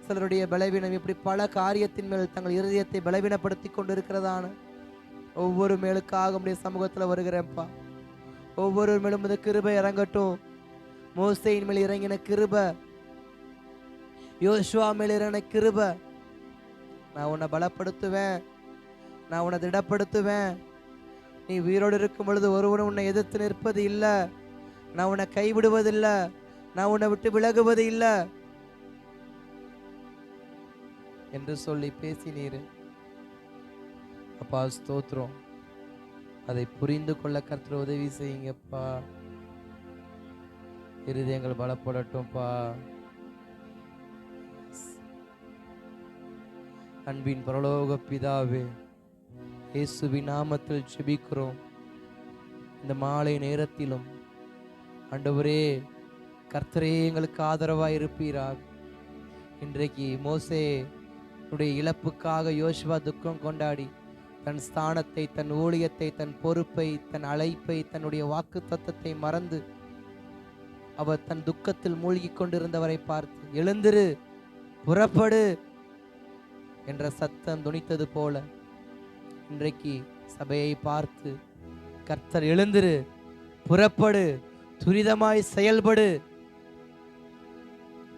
சிலருடைய பலவீனம், இப்படி பல காரியத்தின் மேல் தங்கள் இருதயத்தை பலவீனப்படுத்தி கொண்டு இருக்கிறதான ஒவ்வொரு மேலுக்காக உடைய சமூகத்துல வருகிறேன்ப்பா. ஒவ்வொரு மேலும் இந்த கிருபை இறங்கட்டும். மோசேயின் மேல் இறங்கின கிருபை, யோசுவா மேல் இறங்கின கிருபை. நான் உன்னை பலப்படுத்துவேன், நான் உன்னை திடப்படுத்துவேன். நீ உயிரோடு இருக்கும் பொழுது ஒருவனும் உன்னை எதிர்த்து நிற்பது இல்லை. நான் உன்னை கைவிடுவதில்லை, நான் உன்னை விட்டு விலகுவது இல்லை என்று சொல்லி பேசினீர். அப்பா ஸ்தோத்திரம். அதை புரிந்து கொள்ள கர்த்தர் உதவி செய்யுங்கப்பா. இருதயங்கள் பலப்படட்டும்பா. அன்பின் பரலோக பிதாவே, இயேசுவின் நாமத்தில் ஜெபிக்கிறோம். இந்த மாலை நேரத்திலும் ஆண்டவரே கர்த்தரே எங்களுக்கு ஆதரவாய் இருப்பீராக. இன்றைக்கு மோசே இழப்புக்காக யோசுவா துக்கம் கொண்டாடி தன் ஸ்தானத்தை, தன் ஊழியத்தை, தன் பொறுப்பை, தன் அழைப்பை, தன்னுடைய வாக்கு தத்தத்தை மறந்து அவர் தன் துக்கத்தில் மூழ்கி கொண்டிருந்தவரை பார்த்து எழுந்திரு, புறப்படு என்ற சத்தம் துணித்தது போல இன்றைக்கு சபையை பார்த்து கர்த்தர் எழுந்திரு, புறப்படு, துரிதமாய் செயல்படு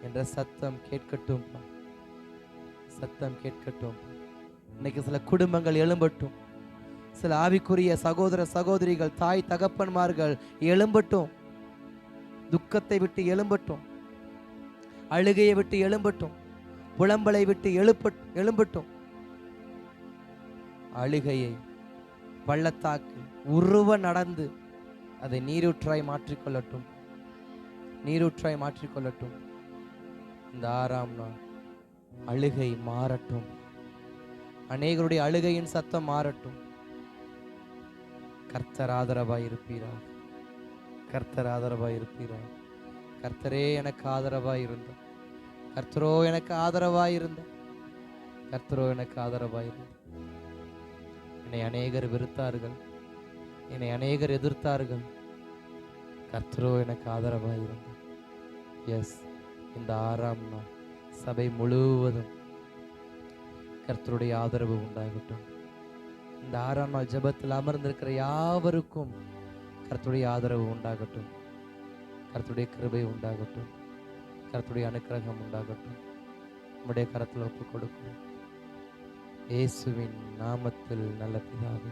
என்ற சத்தம் கேட்கட்டும், சத்தம் கேட்கட்டும். இன்னைக்கு சில குடும்பங்கள் எழும்பட்டும், சில ஆவிக்குரிய சகோதர சகோதரிகள், தாய் தகப்பன்மார்கள் எழும்பட்டும், துக்கத்தை விட்டு எழும்பட்டும், அழுகையை விட்டு எழும்பட்டும், புலம்பலை விட்டு எழும்பட்டும். அழுகையை பள்ளத்தாக்கு உருவ நடந்து அதை நீரூற்றாய் மாற்றிக்கொள்ளட்டும், நீரூற்றாய் மாற்றிக்கொள்ளட்டும். இந்த 6ஆம் நாள் அழுகை மாறட்டும், அநேகருடைய அழுகையின் சத்தம் மாறட்டும். கர்த்தர் ஆதரவாய் இருப்பீராக, கர்த்தர் ஆதரவாய் இருப்பீராக. கர்த்தரே எனக்கு ஆதரவாய் இருந்தார், கர்த்தரோ எனக்கு ஆதரவாய் இருந்தார், கர்த்தரோ எனக்கு ஆதரவாய் இருந்தார். என்னை அநேகர் வெறுத்தார்கள், என்னை அநேகர் எதிர்த்தார்கள், கர்த்தரோ எனக்கு ஆதரவாய் இருந்தார். எஸ், இந்த 6ஆம் நாள் சபை முழுவதும் கர்த்தருடைய ஆதரவு உண்டாகட்டும். இந்த 6ஆம் நாள் ஜெபத்தில் அமர்ந்திருக்கிற யாவருக்கும் கர்த்தருடைய ஆதரவு உண்டாகட்டும், கர்த்தருடைய கிருபை உண்டாகட்டும், கர்த்தருடைய அனுக்கிரகம் உண்டாகட்டும். நம்முடைய கரத்தில் ஒப்புக் கொடுக்கும் இயேசுவின் நாமத்தில் நல்ல பிதாவே.